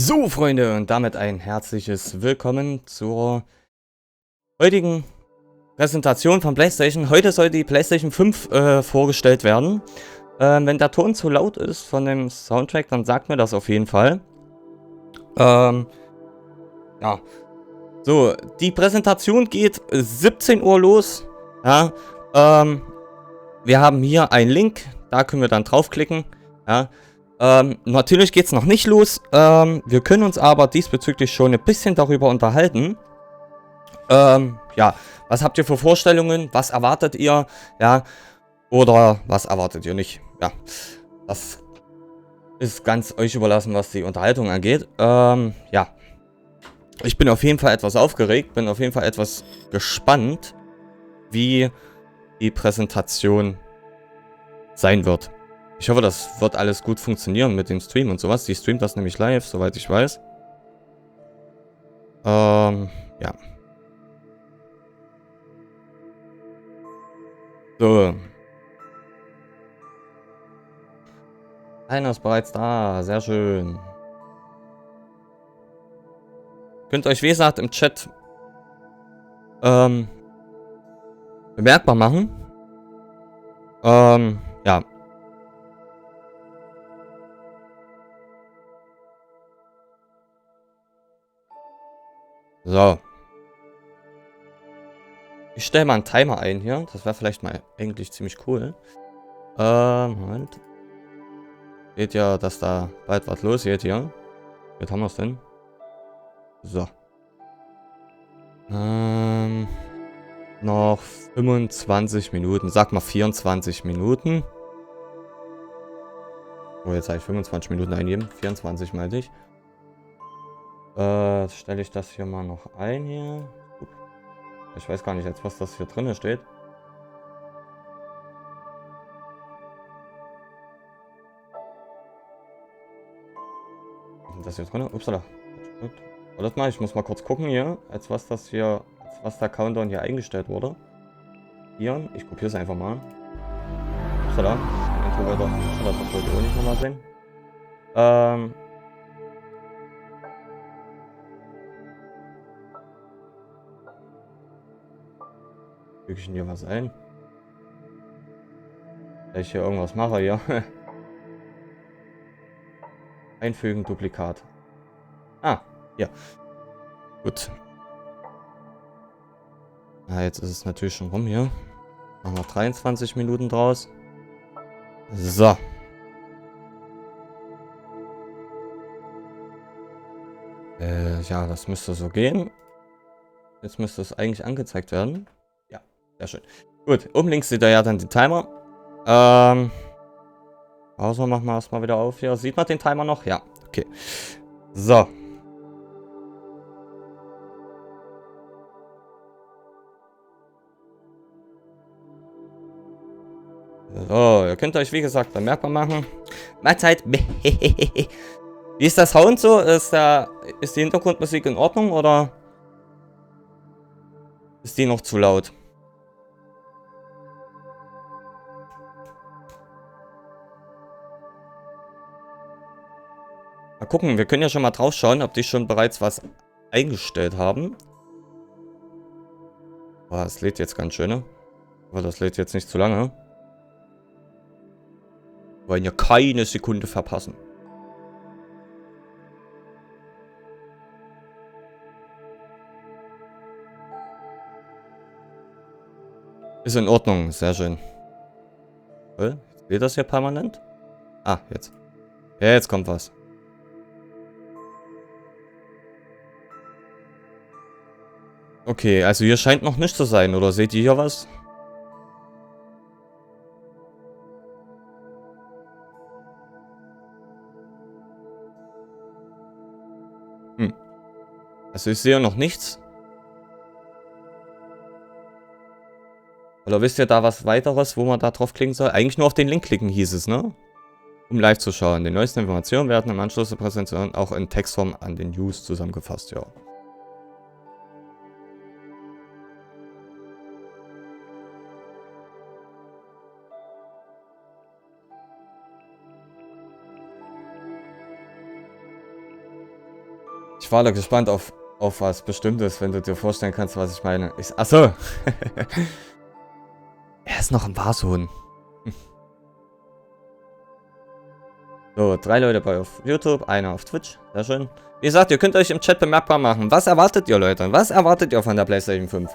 So, Freunde, und damit ein herzliches Willkommen zur heutigen Präsentation von PlayStation. Heute soll die PlayStation 5 vorgestellt werden. Wenn der Ton zu laut ist von dem Soundtrack, dann sagt mir das auf jeden Fall. Ja. So, die Präsentation geht 17 Uhr los. Ja, wir haben hier einen Link, da können wir dann draufklicken. Ja. Natürlich geht es noch nicht los. Wir können uns aber diesbezüglich schon ein bisschen darüber unterhalten. Ja, was habt ihr für Vorstellungen? Was erwartet ihr? Ja, oder was erwartet ihr nicht? Ja, das ist ganz euch überlassen, was die Unterhaltung angeht. Ja, ich bin auf jeden Fall etwas aufgeregt, bin auf jeden Fall etwas gespannt, wie die Präsentation sein wird. Ich hoffe, das wird alles gut funktionieren mit dem Stream und sowas. Die streamt das nämlich live, soweit ich weiß. Ja. So. Einer ist bereits da. Sehr schön. Könnt euch, wie gesagt, im Chat bemerkbar machen. Ja. So. Ich stelle mal einen Timer ein hier. Das wäre vielleicht mal eigentlich ziemlich cool. Moment. Seht ja, dass da bald was losgeht hier. Jetzt haben wir es denn. So. Noch 25 Minuten. Sag mal 24 Minuten. Oh, jetzt habe ich 25 Minuten eingeben. 24 meinte ich. Stelle ich das hier mal noch ein hier. Ich weiß gar nicht jetzt, was das hier drin steht. Was ist das hier drin? Upsala. Warte mal, ich muss mal kurz gucken hier, als was das hier, als was der Countdown hier eingestellt wurde. Hier, ich kopiere es einfach mal. Upsala. Das wollte ich auch nicht nochmal sehen. Füge ich denn hier was ein? Wenn ich hier irgendwas mache hier. Einfügen, Duplikat. Ah, ja. Gut. Na, jetzt ist es natürlich schon rum hier. Machen wir 23 Minuten draus. So. Ja, das müsste so gehen. Jetzt müsste es eigentlich angezeigt werden. Ja, sehr schön. Gut, oben links seht ihr ja dann den Timer. Pause machen wir erstmal wieder auf hier. Sieht man den Timer noch? Ja, okay. So. So, ihr könnt euch wie gesagt bemerkbar machen. Mahlzeit. Wie ist das Sound so? Ist die Hintergrundmusik in Ordnung oder ist die noch zu laut? Mal gucken, wir können ja schon mal drauf schauen, ob die schon bereits was eingestellt haben. Boah, es lädt jetzt ganz schön, ne? Aber das lädt jetzt nicht zu lange. Wir wollen ja keine Sekunde verpassen. Ist in Ordnung, sehr schön. Lädt das hier permanent? Ah, jetzt. Ja, jetzt kommt was. Okay, also hier scheint noch nicht zu sein, oder seht ihr hier was? Hm. Also ich sehe noch nichts. Oder wisst ihr da was weiteres, wo man da drauf klicken soll? Eigentlich nur auf den Link klicken hieß es, ne? Um live zu schauen. Die neuesten Informationen werden im Anschluss der Präsentation auch in Textform an den News zusammengefasst, ja. Ich war da gespannt auf was Bestimmtes, wenn du dir vorstellen kannst, was ich meine. Achso. Er ist noch im Wahrsohn. So, 3 Leute bei auf YouTube, einer auf Twitch. Sehr schön. Wie gesagt, ihr könnt euch im Chat bemerkbar machen. Was erwartet ihr, Leute? Was erwartet ihr von der PlayStation 5?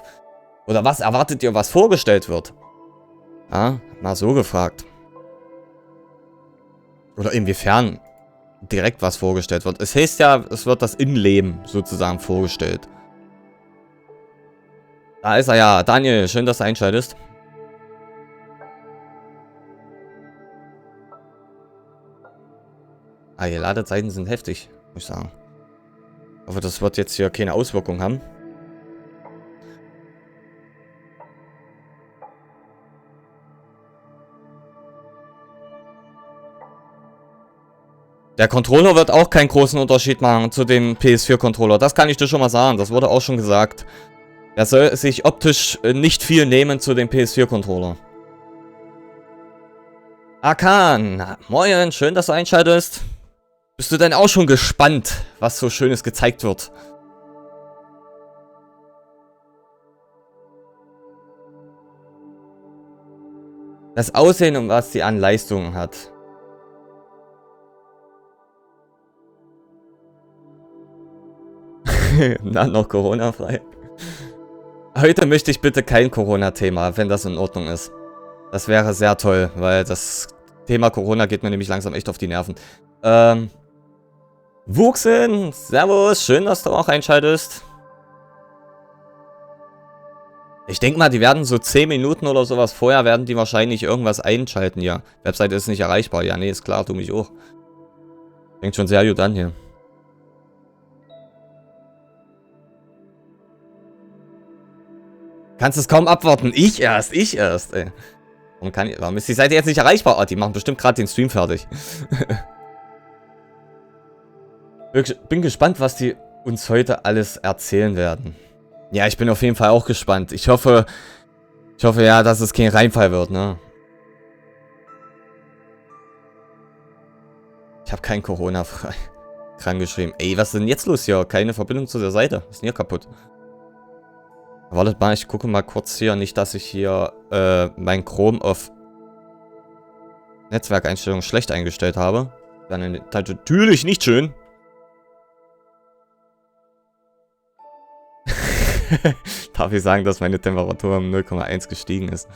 Oder was erwartet ihr, was vorgestellt wird? Ja, mal so gefragt. Oder inwiefern direkt was vorgestellt wird. Es heißt ja, es wird das Innenleben sozusagen vorgestellt. Da ist er ja. Daniel, schön, dass du einschaltest. Ah, die Ladezeiten sind heftig, muss ich sagen. Aber das wird jetzt hier keine Auswirkung haben. Der Controller wird auch keinen großen Unterschied machen zu dem PS4-Controller. Das kann ich dir schon mal sagen. Das wurde auch schon gesagt. Er soll sich optisch nicht viel nehmen zu dem PS4-Controller. Akan, moin, schön, dass du einschaltest. Bist du denn auch schon gespannt, was so Schönes gezeigt wird? Das Aussehen und was sie an Leistungen hat. Na, noch Corona-frei. Heute möchte ich bitte kein Corona-Thema, wenn das in Ordnung ist. Das wäre sehr toll, weil das Thema Corona geht mir nämlich langsam echt auf die Nerven. Wuchsen, servus, schön, dass du auch einschaltest. Ich denke mal, die werden so 10 Minuten oder sowas vorher, werden die wahrscheinlich irgendwas einschalten, ja. Webseite ist nicht erreichbar, ja, nee, ist klar, du mich auch. Fängt schon sehr gut an hier. Kannst es kaum abwarten. Ich erst, ey. Warum ist die Seite jetzt nicht erreichbar? Oh, die machen bestimmt gerade den Stream fertig. Bin gespannt, was die uns heute alles erzählen werden. Ja, ich bin auf jeden Fall auch gespannt. Ich hoffe ja, dass es kein Reinfall wird, ne? Ich habe kein Corona frei. Krank geschrieben. Ey, was ist denn jetzt los hier? Keine Verbindung zu der Seite. Was ist denn hier kaputt? Wartet mal, ich gucke mal kurz hier. Nicht, dass ich hier mein Chrome auf Netzwerkeinstellungen schlecht eingestellt habe. Dann natürlich nicht schön. Darf ich sagen, dass meine Temperatur um 0,1 gestiegen ist?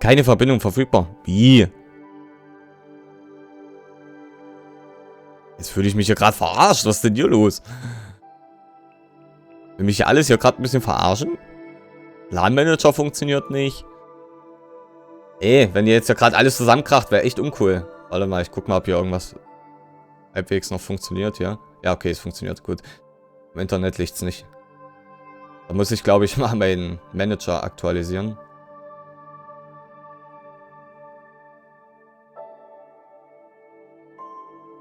Keine Verbindung verfügbar. Wie? Jetzt fühle ich mich hier gerade verarscht. Was ist denn hier los? Will mich hier alles hier gerade ein bisschen verarschen? LAN-Manager funktioniert nicht. Ey, wenn ihr jetzt ja gerade alles zusammenkracht, wäre echt uncool. Warte mal, ich guck mal, ob hier irgendwas halbwegs noch funktioniert, ja? Ja, okay, es funktioniert gut. Im Internet liegt's nicht. Da muss ich, glaube ich, mal meinen Manager aktualisieren.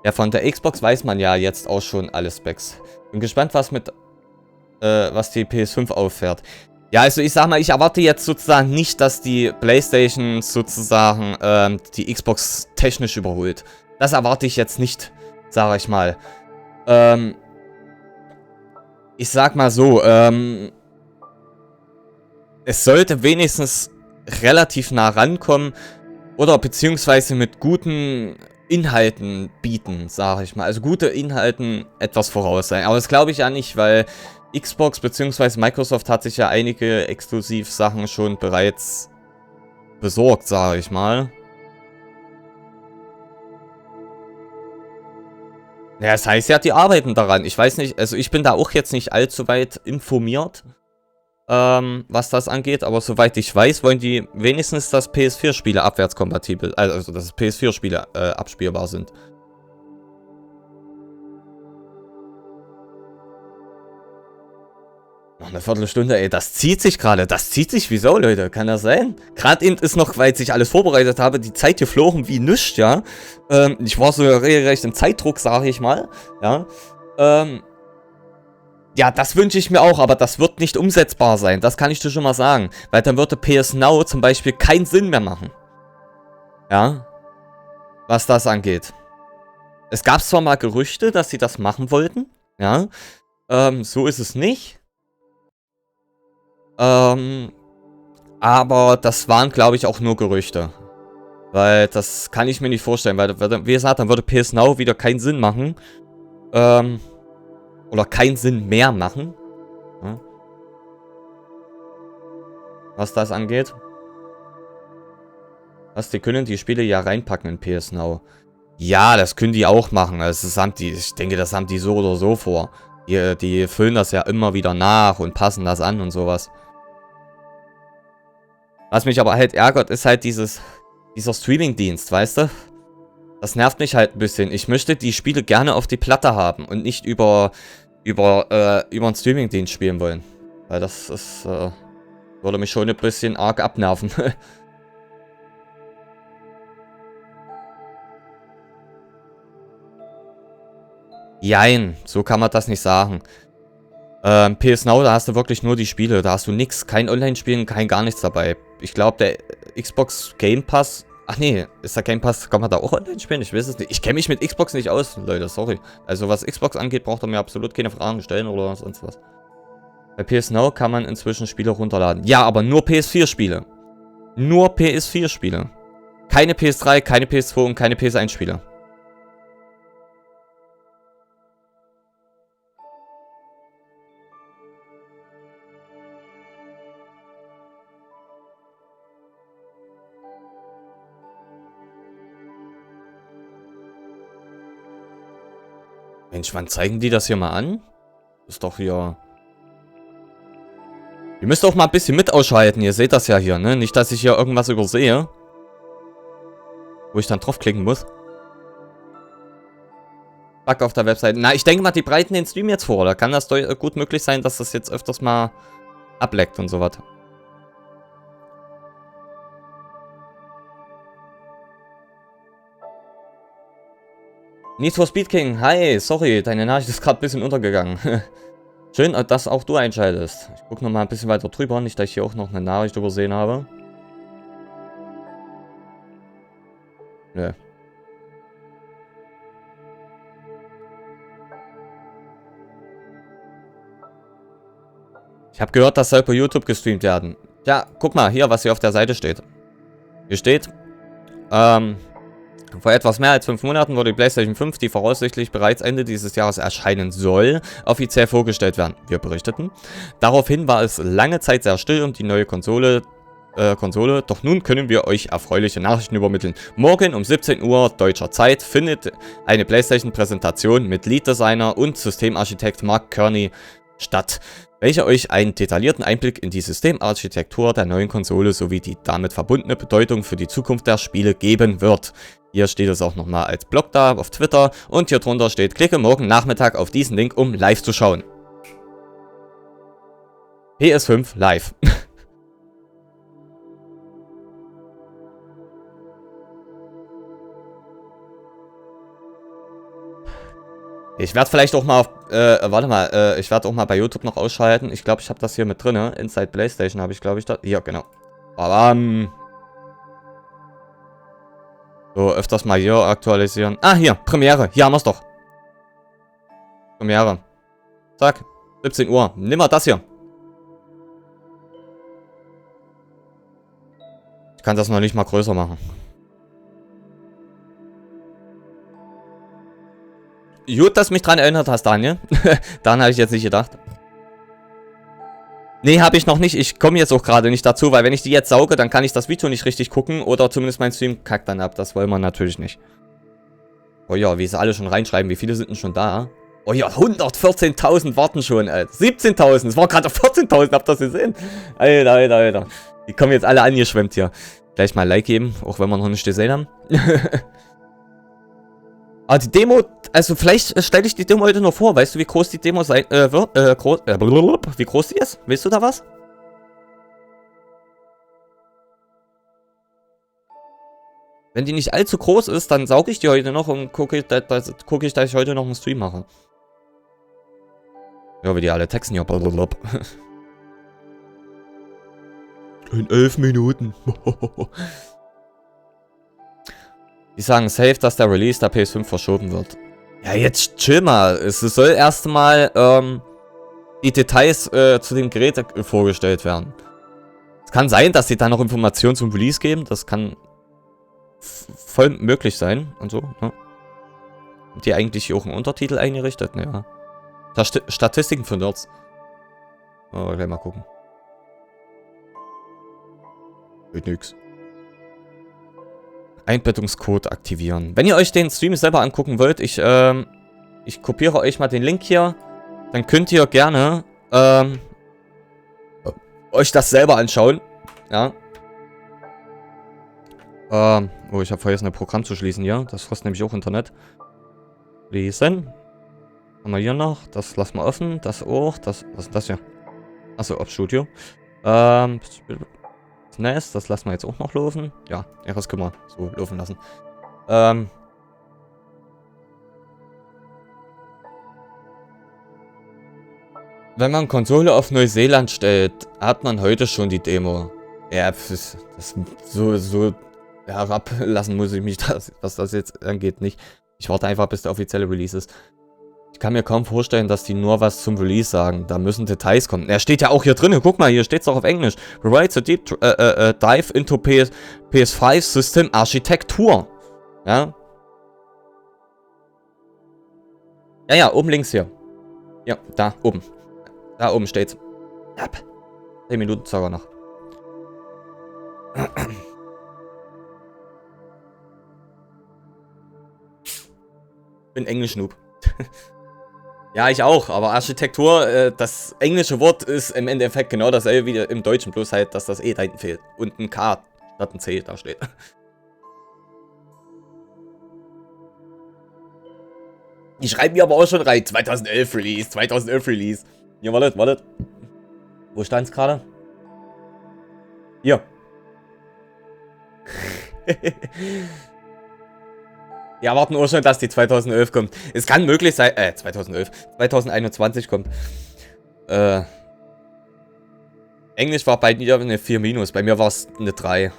Ja, von der Xbox weiß man ja jetzt auch schon alle Specs. Bin gespannt, was die PS5 auffährt. Ja, also ich sag mal, ich erwarte jetzt sozusagen nicht, dass die PlayStation sozusagen die Xbox technisch überholt. Das erwarte ich jetzt nicht, sage ich mal. Ich sag mal so, es sollte wenigstens relativ nah rankommen oder beziehungsweise mit guten Inhalten bieten, sage ich mal. Also gute Inhalten etwas voraus sein. Aber das glaube ich ja nicht, weil Xbox bzw. Microsoft hat sich ja einige Exklusivsachen schon bereits besorgt, sage ich mal. Ja, das heißt ja, die arbeiten daran. Ich weiß nicht, also ich bin da auch jetzt nicht allzu weit informiert, was das angeht. Aber soweit ich weiß, wollen die wenigstens, dass PS4-Spiele abwärtskompatibel, also dass PS4-Spiele abspielbar sind. Noch eine Viertelstunde, ey, das zieht sich gerade. Das zieht sich wie Sau, Leute. Kann das sein? Gerade eben ist noch, weil ich alles vorbereitet habe, die Zeit geflogen wie nichts, ja. Ich war so regelrecht im Zeitdruck, sage ich mal. Ja. Ja, das wünsche ich mir auch, aber das wird nicht umsetzbar sein. Das kann ich dir schon mal sagen. Weil dann würde PS Now zum Beispiel keinen Sinn mehr machen. Ja. Was das angeht. Es gab zwar mal Gerüchte, dass sie das machen wollten. Ja. So ist es nicht. Aber das waren, glaube ich, auch nur Gerüchte. Weil das kann ich mir nicht vorstellen. Weil, wie gesagt, dann würde PS Now wieder keinen Sinn machen. Oder keinen Sinn mehr machen. Ja. Was das angeht. Was, die können die Spiele ja reinpacken in PS Now. Ja, das können die auch machen. Also das haben die, ich denke, das haben die so oder so vor. Die füllen das ja immer wieder nach und passen das an und sowas. Was mich aber halt ärgert, ist halt dieser Streaming-Dienst, weißt du? Das nervt mich halt ein bisschen. Ich möchte die Spiele gerne auf die Platte haben und nicht über einen Streaming-Dienst spielen wollen. Weil das ist, würde mich schon ein bisschen arg abnerven. Jein, so kann man das nicht sagen. PS Now, da hast du wirklich nur die Spiele. Da hast du nix, kein Online-Spielen, kein gar nichts dabei. Ich glaube, der Xbox Game Pass... Ach nee, ist der Game Pass... Kann man da auch online spielen? Ich weiß es nicht. Ich kenne mich mit Xbox nicht aus, Leute, sorry. Also was Xbox angeht, braucht ihr mir absolut keine Fragen stellen oder sonst was. Bei PS Now kann man inzwischen Spiele runterladen. Ja, aber nur PS4-Spiele. Nur PS4-Spiele. Keine PS3, keine PS2 und keine PS1-Spiele. Mensch, wann zeigen die das hier mal an? Ist doch hier... Ihr müsst auch mal ein bisschen mit ausschalten. Ihr seht das ja hier, ne? Nicht, dass ich hier irgendwas übersehe. Wo ich dann draufklicken muss. Bug auf der Webseite. Na, ich denke mal, die breiten den Stream jetzt vor. Da kann das gut möglich sein, dass das jetzt öfters mal ableckt und so was. Need for Speed King. Hi, sorry, deine Nachricht ist gerade ein bisschen untergegangen. Schön, dass auch du einschaltest. Ich gucke nochmal ein bisschen weiter drüber. Nicht, dass ich hier auch noch eine Nachricht übersehen habe. Nö. Ich habe gehört, das soll bei YouTube gestreamt werden. Ja, guck mal, hier, was hier auf der Seite steht. Hier steht, vor etwas mehr als 5 Monaten wurde die PlayStation 5, die voraussichtlich bereits Ende dieses Jahres erscheinen soll, offiziell vorgestellt werden. Wir berichteten. Daraufhin war es lange Zeit sehr still um die neue Konsole, doch nun können wir euch erfreuliche Nachrichten übermitteln. Morgen um 17 Uhr deutscher Zeit findet eine PlayStation-Präsentation mit Lead-Designer und Systemarchitekt Mark Kearney statt, welcher euch einen detaillierten Einblick in die Systemarchitektur der neuen Konsole sowie die damit verbundene Bedeutung für die Zukunft der Spiele geben wird. Hier steht es auch nochmal als Blog da auf Twitter und hier drunter steht, klicke morgen Nachmittag auf diesen Link, um live zu schauen. PS5 live. Ich werde vielleicht auch mal auf, warte mal, ich werde auch mal bei YouTube noch ausschalten. Ich glaube, ich habe das hier mit drin, ne? Inside PlayStation habe ich, glaube ich, da. Hier, genau. Babam. So, öfters mal hier aktualisieren. Ah, hier, Premiere. Hier haben wir es doch. Premiere. Zack. 17 Uhr. Nimm mal das hier. Ich kann das noch nicht mal größer machen. Gut, dass du mich dran erinnert hast, Daniel. Daran habe ich jetzt nicht gedacht. Nee, habe ich noch nicht. Ich komme jetzt auch gerade nicht dazu, weil wenn ich die jetzt sauge, dann kann ich das Video nicht richtig gucken. Oder zumindest mein Stream kackt dann ab. Das wollen wir natürlich nicht. Oh ja, wie sie alle schon reinschreiben. Wie viele sind denn schon da? Oh ja, 114.000 warten schon, Alter. 17.000. Es war gerade 14.000. Habt ihr das gesehen? Alter, Alter, Alter. Die kommen jetzt alle angeschwemmt hier. Gleich mal ein Like geben, auch wenn wir noch nicht gesehen haben. Aber die Demo, also vielleicht stelle ich die Demo heute noch vor. Weißt du, wie groß die Demo sein wird? Wie groß die ist? Weißt du da was? Wenn die nicht allzu groß ist, dann sauge ich die heute noch und gucke, dass ich heute noch einen Stream mache. Ja, wie die alle texten hier. In 11 Minuten. Die sagen safe, dass der Release der PS5 verschoben wird. Ja, jetzt chill mal. Es soll erstmal die Details zu dem Gerät vorgestellt werden. Es kann sein, dass sie dann noch Informationen zum Release geben. Das kann voll möglich sein und so. Ne? Haben die eigentlich hier auch einen Untertitel eingerichtet? Ja. Statistiken für Nerds. Oh, gleich mal gucken. Wird nix. Einbettungscode aktivieren. Wenn ihr euch den Stream selber angucken wollt, ich kopiere euch mal den Link hier. Dann könnt ihr gerne euch das selber anschauen. Ja. Oh, ich habe vergessen, ein Programm zu schließen hier. Das kostet nämlich auch Internet. Lesen. Haben wir hier noch. Das lassen wir offen. Das auch. Das, was ist das hier? Achso, auf Studio. Nice, das lassen wir jetzt auch noch laufen. Ja, das können wir so laufen lassen. Wenn man Konsole auf Neuseeland stellt, hat man heute schon die Demo. Ja, das so herablassen muss ich mich, was das jetzt angeht, nicht. Ich warte einfach, bis der offizielle Release ist. Ich kann mir kaum vorstellen, dass die nur was zum Release sagen. Da müssen Details kommen. Er steht ja auch hier drin. Guck mal, hier steht es auch auf Englisch. Provides a deep dive into PS5 System Architektur. Ja. Ja, oben links hier. Ja, da oben. Da oben steht's. Ja. 10 Minuten sogar noch. Bin Englisch-Noob. Ja, ich auch, aber Architektur, das englische Wort ist im Endeffekt genau dasselbe wie im Deutschen, bloß halt, dass das E da hinten fehlt. Und ein K statt ein C da steht. Die schreiben mir aber auch schon rein. 2011 Release, 2011 Release. Hier, wartet. Wo stand's gerade? Hier. Die erwarten auch schon, dass die 2011 kommt. Es kann möglich sein, 2021 kommt. Englisch war bei mir eine 4-, bei mir war es eine 3.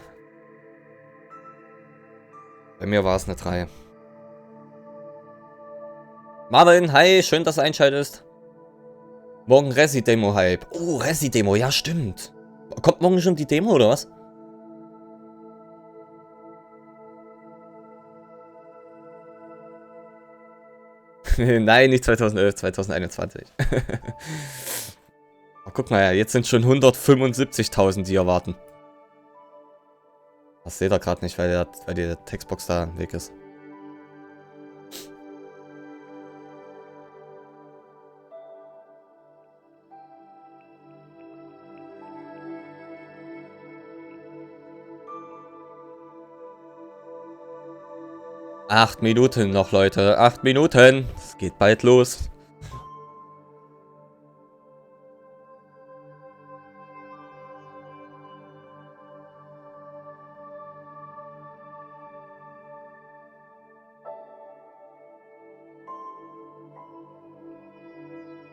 Bei mir war es eine 3. Marvin, hi, schön, dass du einschaltest. Morgen Resi-Demo-Hype. Oh, Resi-Demo, ja stimmt. Kommt morgen schon die Demo, oder was? Nein, nicht 2011, 2021. Oh, guck mal, jetzt sind schon 175.000, die erwarten. Das seht ihr gerade nicht, weil die Textbox da weg ist. Acht Minuten noch, Leute. 8 Minuten. Es geht bald los.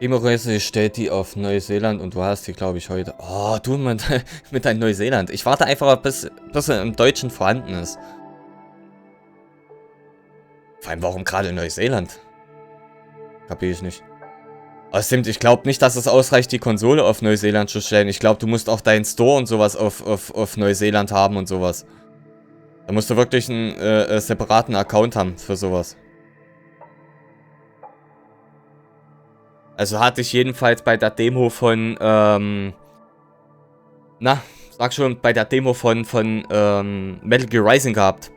Demo-Reise stellt die auf Neuseeland und du hast die, glaube ich, heute. Oh, du mit deinem Neuseeland. Ich warte einfach, bis er im Deutschen vorhanden ist. Vor allem, warum gerade Neuseeland? Kapier ich nicht. Außerdem, ich glaube nicht, dass es ausreicht, die Konsole auf Neuseeland zu stellen. Ich glaube, du musst auch deinen Store und sowas auf Neuseeland haben und sowas. Da musst du wirklich einen separaten Account haben für sowas. Also hatte ich jedenfalls bei der Demo von, sag schon, bei der Demo von Metal Gear Rising gehabt.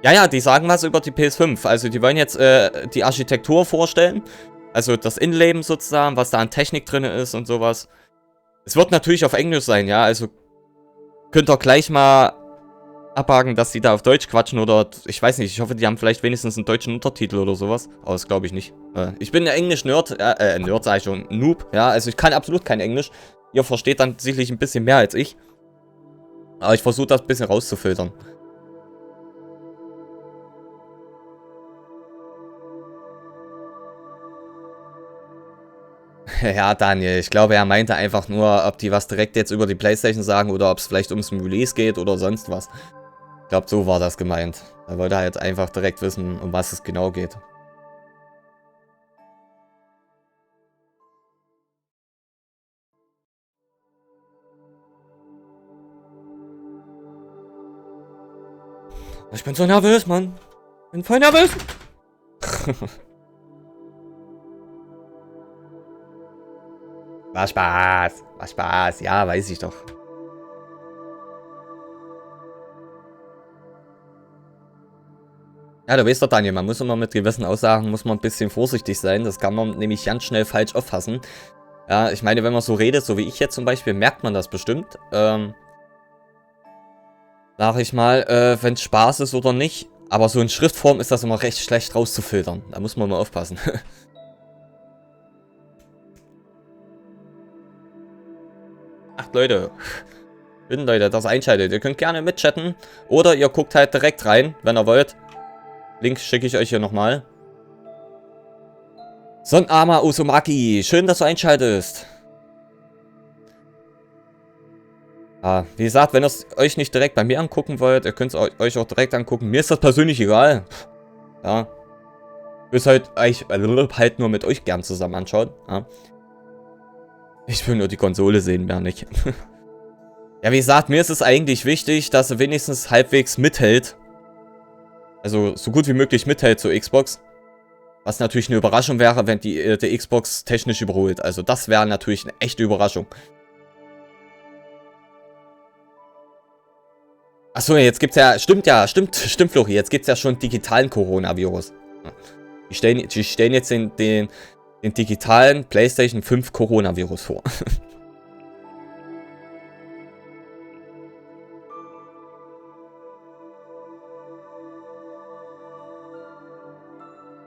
Ja, die sagen was über die PS5. Also die wollen jetzt die Architektur vorstellen. Also das Innenleben sozusagen, was da an Technik drin ist und sowas. Es wird natürlich auf Englisch sein, ja. Also könnt ihr gleich mal abhaken, dass die da auf Deutsch quatschen oder ich weiß nicht. Ich hoffe, die haben vielleicht wenigstens einen deutschen Untertitel oder sowas. Aber das glaube ich nicht. Ich bin ein Englisch-Nerd. Nerd sage ich schon. Noob. Ja, also ich kann absolut kein Englisch. Ihr versteht dann sicherlich ein bisschen mehr als ich. Aber ich versuche das ein bisschen rauszufiltern. Ja, Daniel, ich glaube, er meinte einfach nur, ob die was direkt jetzt über die PlayStation sagen oder ob es vielleicht ums Release geht oder sonst was. Ich glaube, so war das gemeint. Er wollte halt einfach direkt wissen, um was es genau geht. Ich bin so nervös, Mann. Ich bin voll nervös. War Spaß. War Spaß. Ja, weiß ich doch. Ja, du weißt doch, Daniel, man muss immer mit gewissen Aussagen, muss man ein bisschen vorsichtig sein. Das kann man nämlich ganz schnell falsch auffassen. Ja, ich meine, wenn man so redet, so wie ich jetzt zum Beispiel, merkt man das bestimmt. Sag ich mal, wenn es Spaß ist oder nicht. Aber so in Schriftform ist das immer recht schlecht rauszufiltern. Da muss man mal aufpassen. Ach, Leute. Schön, Leute, dass ihr einschaltet. Ihr könnt gerne mitchatten. Oder ihr guckt halt direkt rein, wenn ihr wollt. Link schicke ich euch hier nochmal. Sonnenarmer Uzumaki. Schön, dass du einschaltest. Ja, wie gesagt, wenn ihr es euch nicht direkt bei mir angucken wollt, ihr könnt es euch auch direkt angucken. Mir ist das persönlich egal. Ja. Ich will halt nur mit euch gern zusammen anschauen. Ja. Ich will nur die Konsole sehen, mehr nicht. Ja, wie gesagt, mir ist es eigentlich wichtig, dass er wenigstens halbwegs mithält. Also so gut wie möglich mithält zur Xbox. Was natürlich eine Überraschung wäre, wenn die Xbox technisch überholt. Also das wäre natürlich eine echte Überraschung. Achso, jetzt gibt's ja, stimmt, Flori, jetzt gibt's ja schon digitalen Coronavirus. Die stellen jetzt den digitalen PlayStation 5 Coronavirus vor.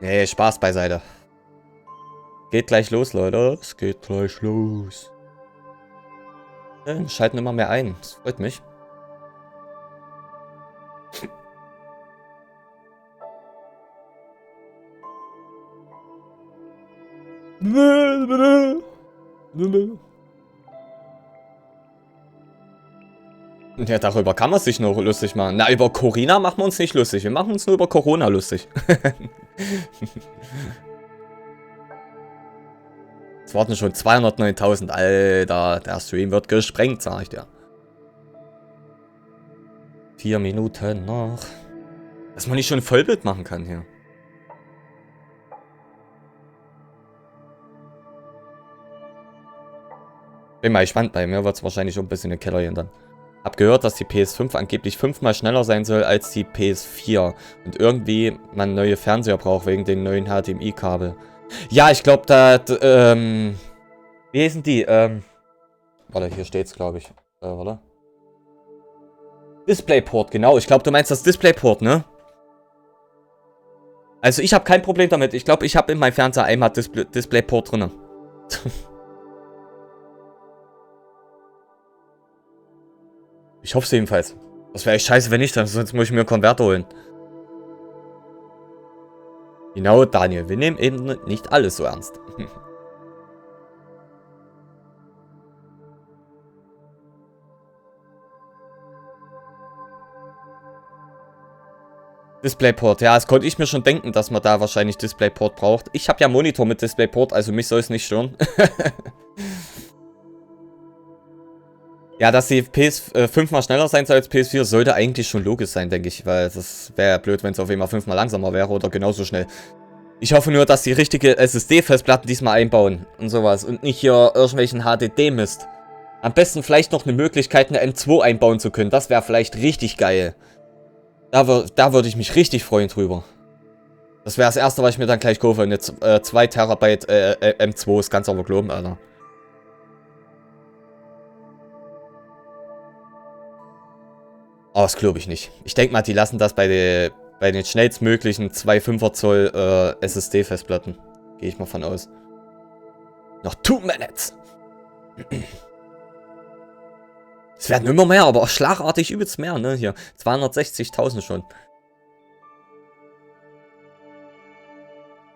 Nee, Spaß beiseite. Geht gleich los, Leute. Es geht gleich los. Schalten immer mehr ein. Das freut mich. Ja, darüber kann man sich nur lustig machen. Na, über Corona machen wir uns nicht lustig. Wir machen uns nur über Corona lustig. Es warten schon 209.000. Alter, der Stream wird gesprengt, sag ich dir. 4 Minuten noch. Dass man nicht schon ein Vollbild machen kann hier. Bin mal gespannt, bei mir wird es wahrscheinlich schon ein bisschen in den Keller gehen dann. Hab gehört, dass die PS5 angeblich 5-mal schneller sein soll als die PS4. Und irgendwie man neue Fernseher braucht wegen den neuen HDMI-Kabel. Ja, ich glaube, wie heißen die? Warte, hier steht's, glaube ich. Warte. Displayport, genau. Ich glaube, du meinst das Displayport, ne? Also ich habe kein Problem damit. Ich glaube, ich habe in meinem Fernseher einmal Displayport drin. Ich hoffe es jedenfalls. Das wäre echt scheiße, wenn nicht, sonst muss ich mir einen Konverter holen. Genau, Daniel, wir nehmen eben nicht alles so ernst. Displayport, ja, das konnte ich mir schon denken, dass man da wahrscheinlich Displayport braucht. Ich habe ja Monitor mit Displayport, also mich soll es nicht stören. Ja, dass die PS 5-mal schneller sein soll als PS4, sollte eigentlich schon logisch sein, denke ich. Weil das wäre blöd, wenn es auf jeden Fall 5-mal langsamer wäre oder genauso schnell. Ich hoffe nur, dass die richtige SSD-Festplatten diesmal einbauen und sowas. Und nicht hier irgendwelchen HDD-Mist. Am besten vielleicht noch eine Möglichkeit, eine M2 einbauen zu können. Das wäre vielleicht richtig geil. Da würde ich mich richtig freuen drüber. Das wäre das erste, was ich mir dann gleich kaufe. Eine 2 Terabyte M2, ist ganz aber glauben, Alter. Oh, das glaube ich nicht. Ich denke mal, die lassen das bei den schnellstmöglichen 2,5er Zoll SSD-Festplatten. Gehe ich mal von aus. Noch 2 Minutes. Es werden immer mehr, aber auch schlagartig übelst mehr, ne? Hier. 260.000 schon.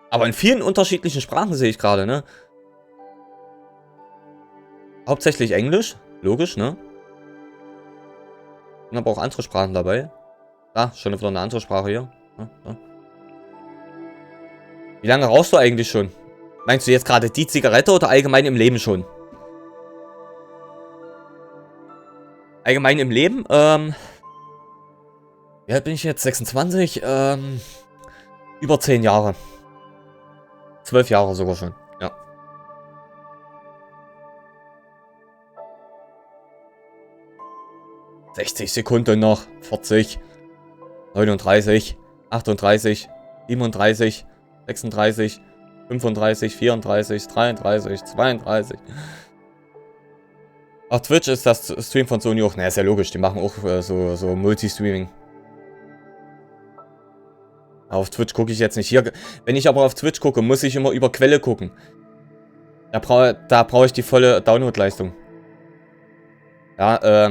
Aber in vielen unterschiedlichen Sprachen sehe ich gerade, ne? Hauptsächlich Englisch. Logisch, ne? Sind aber auch andere Sprachen dabei. Ah, schon wieder eine andere Sprache hier. Ja, ja. Wie lange rauchst du eigentlich schon? Meinst du jetzt gerade die Zigarette oder allgemein im Leben schon? Allgemein im Leben? Wie alt bin ich jetzt? 26? Über 10 Jahre. 12 Jahre sogar schon. Ja. 60 Sekunden noch. 40. 39. 38. 37. 36. 35. 34. 33. 32. Auf Twitch ist das Stream von Sony auch. Na, ist ja logisch. Die machen auch so Multi-Streaming. Auf Twitch gucke ich jetzt nicht. Hier, wenn ich aber auf Twitch gucke, muss ich immer über Quelle gucken. Da brauche ich die volle Download-Leistung. Ja,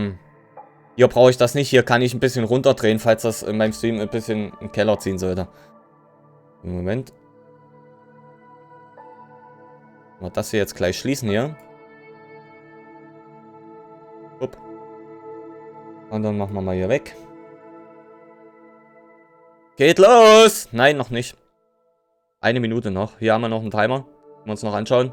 hier brauche ich das nicht. Hier kann ich ein bisschen runterdrehen, falls das in meinem Stream ein bisschen in den Keller ziehen sollte. Moment. Mal das hier jetzt gleich schließen hier. Upp. Und dann machen wir mal hier weg. Geht los! Nein, noch nicht. 1 Minute noch. Hier haben wir noch einen Timer. Können wir uns noch anschauen.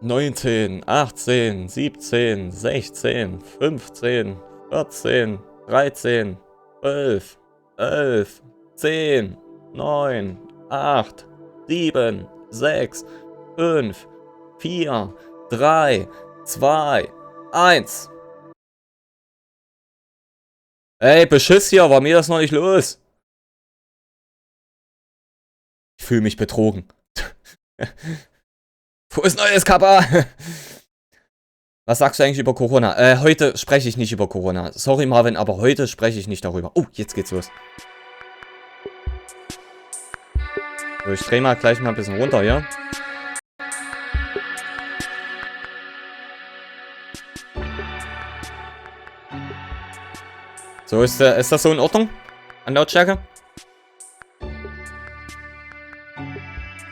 19, 18, 17, 16, 15, 14, 13, 12, 11, 10, 9, 8, 7, 6, 5, 4, 3, 2, 1. Ey, Beschiss hier, war mir das noch nicht los? Ich fühle mich betrogen. Frohes Neues, Kappa! Was sagst du eigentlich über Corona? Heute spreche ich nicht über Corona. Sorry, Marvin, aber heute spreche ich nicht darüber. Oh, jetzt geht's los. So, ich drehe mal gleich mal ein bisschen runter, ja? So, ist das so in Ordnung? An Lautstärke?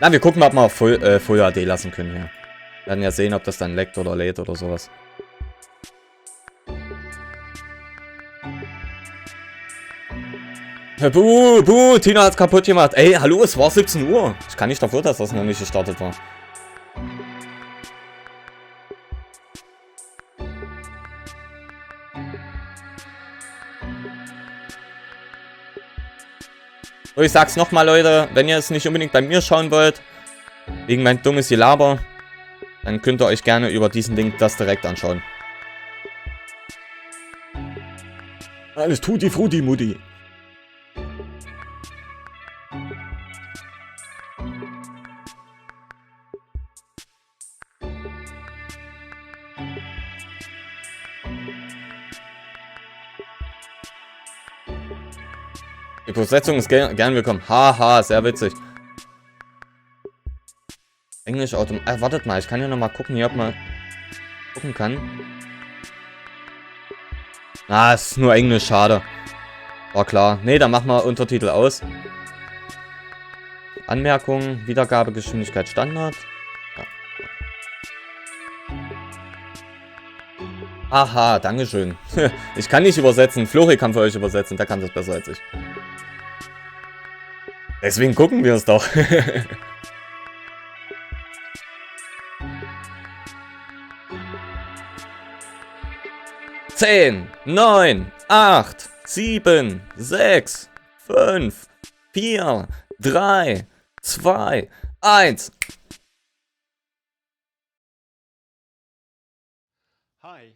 Na, wir gucken mal, ob wir auf Full HD lassen können hier. Wir werden ja sehen, ob das dann leckt oder lädt oder sowas. Buh, Tina hat's kaputt gemacht. Ey, hallo, es war 17 Uhr. Ich kann nicht dafür, dass das noch nicht gestartet war. So, ich sag's nochmal, Leute, wenn ihr es nicht unbedingt bei mir schauen wollt, wegen mein dummes Gelaber, dann könnt ihr euch gerne über diesen Link das direkt anschauen. Alles tutti frutti, Mutti. Die Übersetzung ist gern willkommen. Haha, sehr witzig. Englisch Auto. Wartet mal, ich kann ja noch mal gucken, hier, ob man gucken kann. Ah, es ist nur Englisch, schade. War klar. Ne, dann machen wir Untertitel aus. Anmerkung, Wiedergabegeschwindigkeit Standard. Ja. Aha, dankeschön. Ich kann nicht übersetzen. Flori kann für euch übersetzen, der kann das besser als ich. Deswegen gucken wir es doch. 10, 9, 8, 7, 6, 5, 4, 3, 2, 1. Hi.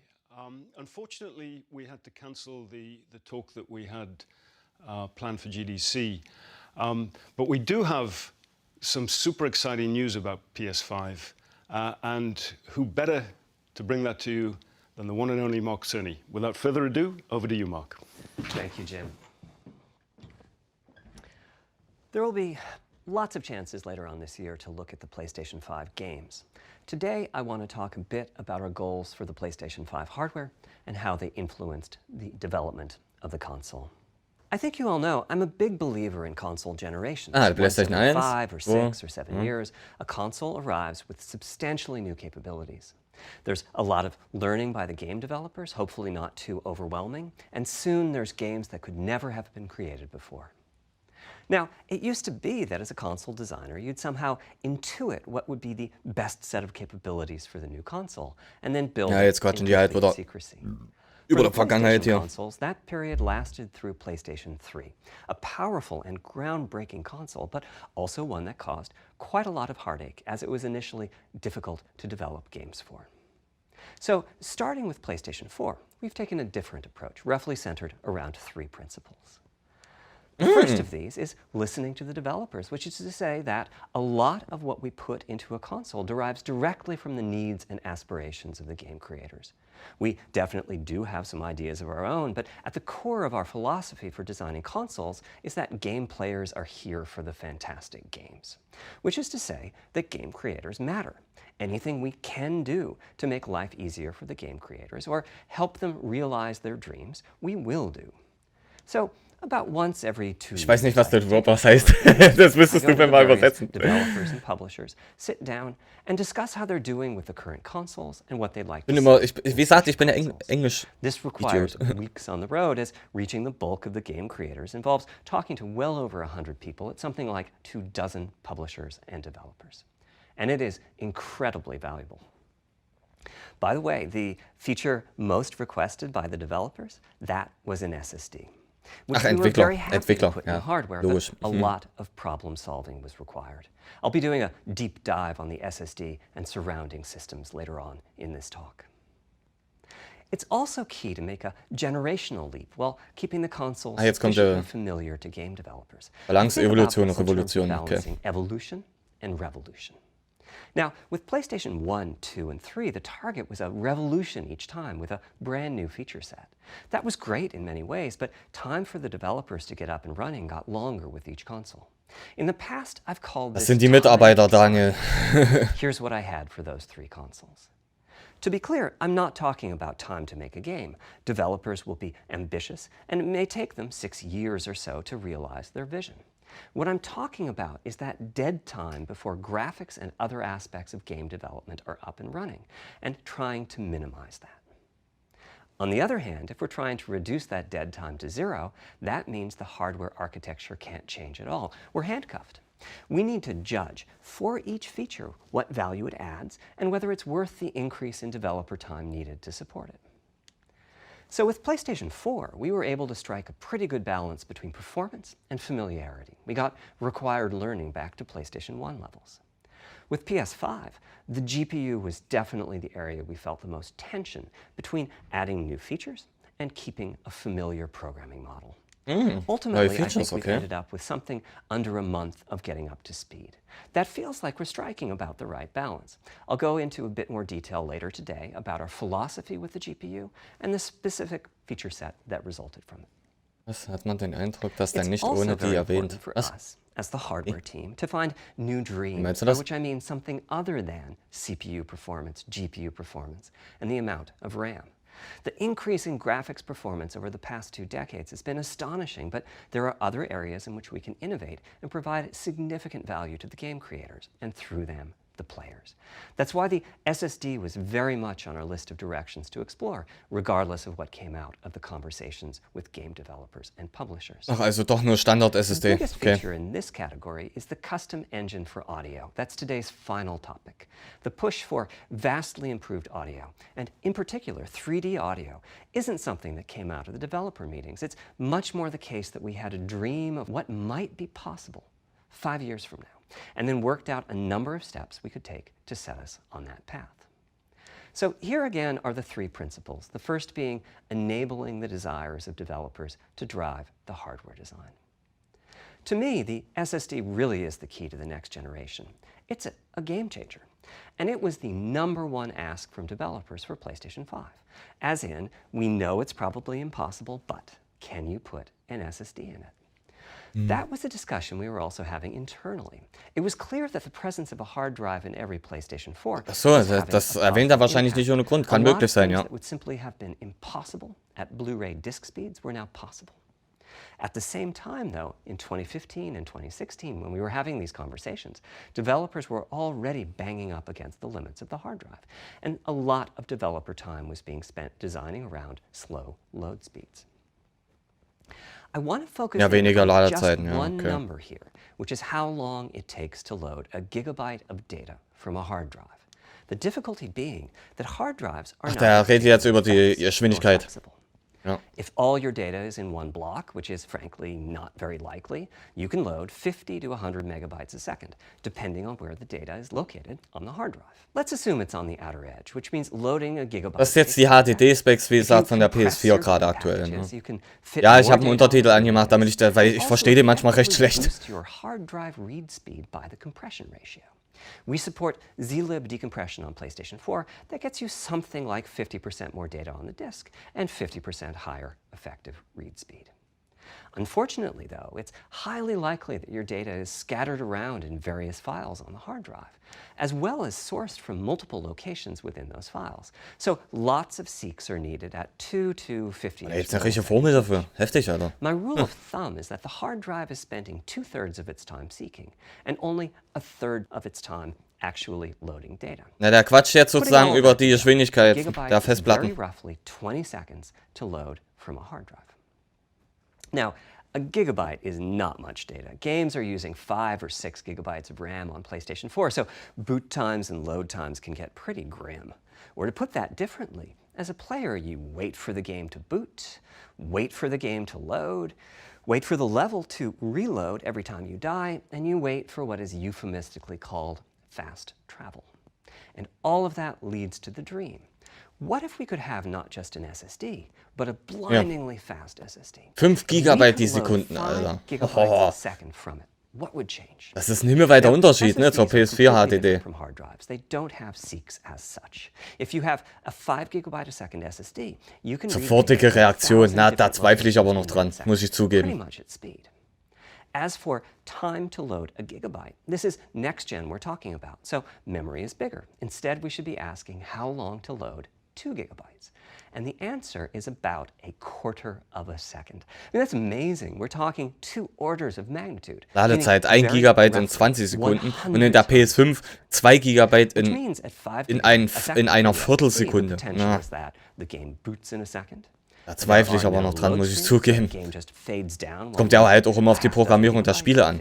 Unfortunately, we had to cancel the talk that we had planned for GDC. But we do have some super exciting news about PS5. And who better to bring that to you than the one and only Mark Cerny. Without further ado, over to you, Mark. Thank you, Jim. There will be lots of chances later on this year to look at the PlayStation 5 games. Today, I want to talk a bit about our goals for the PlayStation 5 hardware and how they influenced the development of the console. I think you all know I'm a big believer in console generations. Ah, die Once PlayStation every 1, 5 or wo 6 or 7 years, a console arrives with substantially new capabilities. There's a lot of learning by the game developers, hopefully not too overwhelming, and soon there's games that could never have been created before. Now, it used to be that as a console designer, you'd somehow intuit what would be the best set of capabilities for the new console, and then build Ja, it jetzt in quatschen die halt complete wieder secrecy. über For the der Vergangenheit PlayStation hier. consoles, that period lasted through PlayStation 3, a powerful and groundbreaking console, but also one that caused quite a lot of heartache, as it was initially difficult to develop games for. So, starting with PlayStation 4, we've taken a different approach, roughly centered around 3 principles. The first of these is listening to the developers, which is to say that a lot of what we put into a console derives directly from the needs and aspirations of the game creators. We definitely do have some ideas of our own, but at the core of our philosophy for designing consoles is that game players are here for the fantastic games, which is to say that game creators matter. Anything we can do to make life easier for the game creators or help them realize their dreams, we will do. So, about once every 2 Ich weiß nicht, was years, das Wort was heißt. Das müsstest du mir mal übersetzen. Developers and publishers sit down and discuss how they're doing with the current consoles and what they'd like to Bin immer, see. wie gesagt, ich bin der Englisch. This requires weeks on the road, as reaching the bulk of the game creators involves talking to well over 100 people at something like 24 publishers and developers. And it is incredibly valuable. By the way, the feature most requested by the developers, that was an SSD. Which we were very happy to put in the hardware, but a lot of problem solving was required. I'll be doing a deep dive on the SSD and surrounding systems later on in this talk. It's also key to make a generational leap while keeping the console sufficiently familiar to game developers. Balance, Evolution, Revolution, okay. Evolution and revolution. Now, with PlayStation 1, 2, and 3, the target was a revolution each time with a brand new feature set. That was great in many ways, but time for the developers to get up and running got longer with each console. In the past, I've called this Das sind die Mitarbeiter, Daniel. Here's what I had for those 3 consoles. To be clear, I'm not talking about time to make a game. Developers will be ambitious, and it may take them 6 years or so to realize their vision. What I'm talking about is that dead time before graphics and other aspects of game development are up and running, and trying to minimize that. On the other hand, if we're trying to reduce that dead time to 0, that means the hardware architecture can't change at all. We're handcuffed. We need to judge for each feature what value it adds and whether it's worth the increase in developer time needed to support it. So with PlayStation 4, we were able to strike a pretty good balance between performance and familiarity. We got required learning back to PlayStation 1 levels. With PS5, the GPU was definitely the area we felt the most tension between adding new features and keeping a familiar programming model. Ultimately, I think we've ended up with something under a month of getting up to speed. That feels like we're striking about the right balance. I'll go into a bit more detail later today about our philosophy with the GPU and the specific feature set that resulted from it. Was hat man den Eindruck, dass der nicht ohne die erwähnt? Was? As the hardware team, to find new dreams, by which I mean something other than CPU performance, GPU performance, and the amount of RAM. The increase in graphics performance over the past 2 decades has been astonishing, but there are other areas in which we can innovate and provide significant value to the game creators, and through them, the players. That's why the SSD was very much on our list of directions to explore, regardless of what came out of the conversations with game developers and publishers. Ach, also doch nur Standard SSD. The biggest feature in this category is the custom engine for audio. That's today's final topic. The push for vastly improved audio, and in particular 3D audio, isn't something that came out of the developer meetings. It's much more the case that we had a dream of what might be possible 5 years from now, and then worked out a number of steps we could take to set us on that path. So here again are the 3 principles, the first being enabling the desires of developers to drive the hardware design. To me, the SSD really is the key to the next generation. It's a game changer. And it was the #1 ask from developers for PlayStation 5. As in, we know it's probably impossible, but can you put an SSD in it? That was a discussion we were also having internally. It was clear that the presence of a hard drive in every PlayStation 4 Ach so, das erwähnt er wahrscheinlich nicht ohne Grund. Kann möglich sein, ja. That would simply have been impossible at Blu-ray disc speeds were now possible. At the same time, though, in 2015 and 2016, when we were having these conversations, developers were already banging up against the limits of the hard drive. And a lot of developer time was being spent designing around slow load speeds. I want to focus Ja, weniger on just Ladezeiten, ja, one okay. number here, which is how long it takes to load a gigabyte of data from a hard drive. The difficulty being that hard drives are Ach, not der redet jetzt über die fast nor Geschwindigkeit. flexible. Ja. If all your data is in one block, which is frankly not very likely, you can load 50 to 100 megabytes a second, depending on where the data is located on the hard drive. Let's assume it's on the outer edge, which means loading a gigabyte. Das ist jetzt die HDD-Specs, wie gesagt, von der PS4 gerade aktuell. Ne? Ja, ich habe einen Untertitel angemacht, damit weil ich verstehe den manchmal recht schlecht. We support zlib decompression on PlayStation 4 that gets you something like 50% more data on the disk and 50% higher effective read speed. Unfortunately, though, it's highly likely that your data is scattered around in various files on the hard drive, as well as sourced from multiple locations within those files. So lots of seeks are needed at 2 to 50. Da gibt's eine richtige Formel dafür. Heftig, Alter. My rule of thumb is that the hard drive is spending 2/3 of its time seeking and only 1/3 of its time actually loading data. Na, der quatscht jetzt sozusagen über die Geschwindigkeit der Festplatten. Very roughly 20 seconds to load from a hard drive. Now, a gigabyte is not much data. Games are using 5 or 6 gigabytes of RAM on PlayStation 4, so boot times and load times can get pretty grim. Or to put that differently, as a player, you wait for the game to boot, wait for the game to load, wait for the level to reload every time you die, and you wait for what is euphemistically called fast travel. And all of that leads to the dream. What if we could have not just an SSD, but a blindingly fast SSD? 5 Gigabyte die Sekunden, Alter. Oh. What would change? Das ist ein himmelweiter Unterschied, ne, zur PS4 HDD. From hard drives. They don't have seeks as such. If you have a 5 gigabyte a second SSD, you can Sofortige Reaktion, na, da zweifle ich aber noch dran, muss ich zugeben. Pretty much at speed. As for time to load a gigabyte, this is next gen we're talking about, so memory is bigger. Instead, we should be asking how long to load 2 gigabytes. And the answer is about 1/4 of a second. I mean, that's amazing. We're talking 2 orders of magnitude. Ladezeit 1 Gigabyte in 20 Sekunden und in der PS5 2 Gigabyte in einer Viertelsekunde. Ja. Da zweifle ich aber noch dran, muss ich zugeben. Kommt ja halt auch immer auf die Programmierung der Spiele an.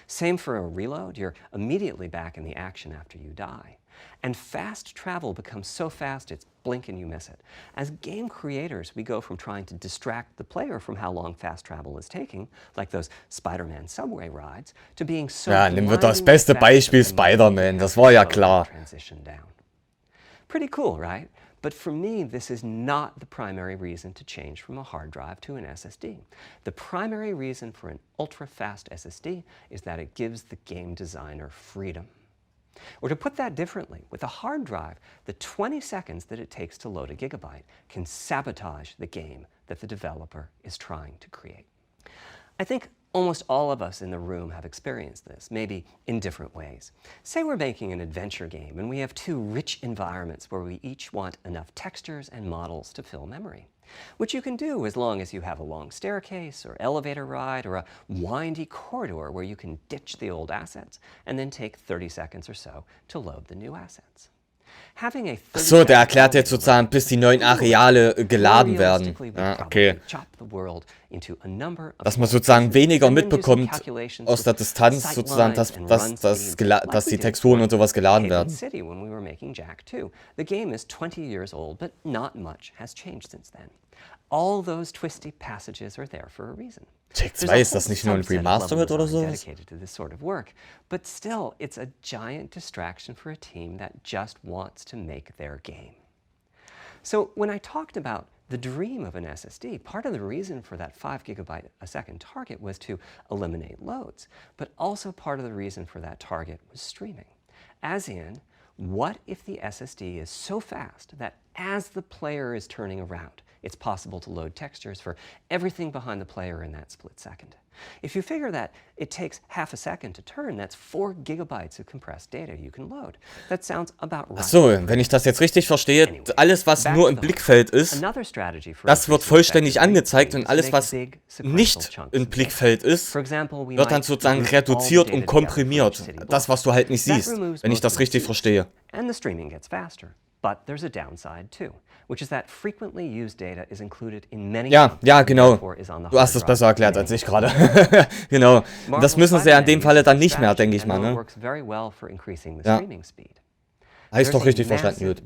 Same for a reload. You're immediately back in the action after you die. And fast travel becomes so fast it's blink and you miss it. As game creators, we go from trying to distract the player from how long fast travel is taking, like those Spider-Man subway rides, to being so Ja, nehmen wir das beste Beispiel Spider-Man, das war ja klar. Pretty cool, right? But for me, this is not the primary reason to change from a hard drive to an SSD. The primary reason for an ultra-fast SSD is that it gives the game designer freedom. Or to put that differently, with a hard drive, the 20 seconds that it takes to load a gigabyte can sabotage the game that the developer is trying to create. I think almost all of us in the room have experienced this, maybe in different ways. Say we're making an adventure game and we have 2 rich environments where we each want enough textures and models to fill memory, which you can do as long as you have a long staircase or elevator ride or a windy corridor where you can ditch the old assets and then take 30 seconds or so to load the new assets. So, der erklärt jetzt sozusagen, bis die neuen Areale geladen werden. Ja, okay. Dass man sozusagen weniger mitbekommt aus der Distanz, sozusagen, dass die Texturen und sowas geladen werden. The game is 20 years old, but not much has changed since then. All those twisty passages are there for a reason. Check 2, ist das nicht nur ein Remaster wird oder so? But still, it's a giant distraction for a team that just wants to make their game. So when I talked about the dream of an SSD, part of the reason for that 5 gigabyte a second target was to eliminate loads, but also part of the reason for that target was streaming. As in, what if the SSD is so fast that as the player is turning around, It's possible to load textures for everything behind the player in that split second. If you figure that it takes half a second to turn, that's 4 gigabytes of compressed data you can load. That sounds about right. Ach so, wenn ich das jetzt richtig verstehe, alles was nur im Blickfeld ist, das wird vollständig angezeigt und alles was nicht im Blickfeld ist, wird dann sozusagen reduziert und komprimiert. Das, was du halt nicht siehst, wenn ich das richtig verstehe. And the streaming gets faster. But there's a downside too, which is that frequently used data is included in many ja, genau. Du hast es besser erklärt als ich gerade. Genau. Das müssen sie ja in dem Falle dann nicht mehr, denke ich mal. Ne? Ja. Habe ich doch richtig verstanden, gut.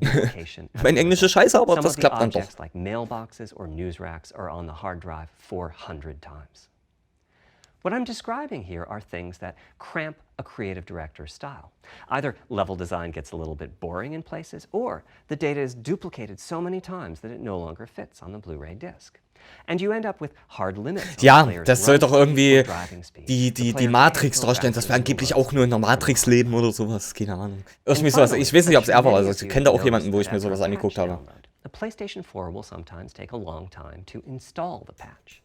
Mein Englisch ist scheiße, aber das klappt dann doch. Like mailboxes or news racks are on the hard drive 400 times. What I'm describing here are things that cramp a creative director's style. Either level design gets a little bit boring in places, or the data is duplicated so many times that it no longer fits on the Blu-ray disc. And you end up with hard limits. Ja, das soll doch irgendwie die Matrix darstellen, dass wir angeblich auch nur in der Matrix leben oder sowas. Keine Ahnung. Irgendwie sowas. Ich weiß nicht, ob es er war. Also ich kenne da auch jemanden, wo ich mir sowas angeguckt habe. The PlayStation 4 will sometimes take a long time to install the patch.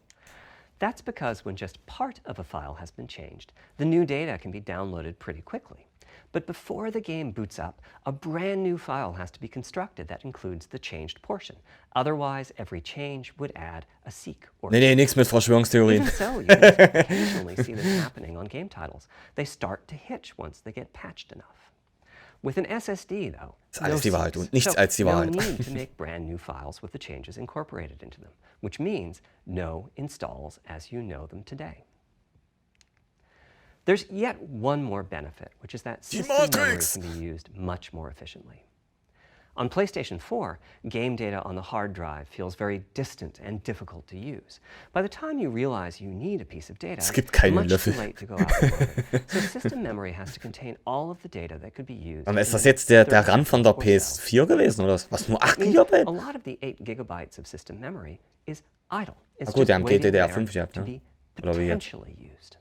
That's because when just part of a file has been changed, the new data can be downloaded pretty quickly. But before the game boots up, a brand new file has to be constructed that includes the changed portion. Otherwise, every change would add a seek or Nee, nichts mit Verschwörungstheorien. Even so, you can occasionally see this happening on game titles. They start to hitch once they get patched enough. With an SSD, though, ist alles die Wahrheit und nichts als die Wahrheit. No need to make brand new files with the changes incorporated into them, which means no installs as you know them today. There's yet one more benefit, which is that system memory can be used much more efficiently. On PlayStation 4, game data on the hard drive feels very distant and difficult to use. By the time you realize you need a piece of data, it's much too late to go out and find it. So system memory has to contain all of the data that could be used. Aber ist das jetzt der RAM von der PS4 gewesen oder was? Nur 8 GB? A lot of the 8 gigabytes of system memory is idle. It's gut, die haben waiting there GDDR5 gehabt, to ne? be potentially used.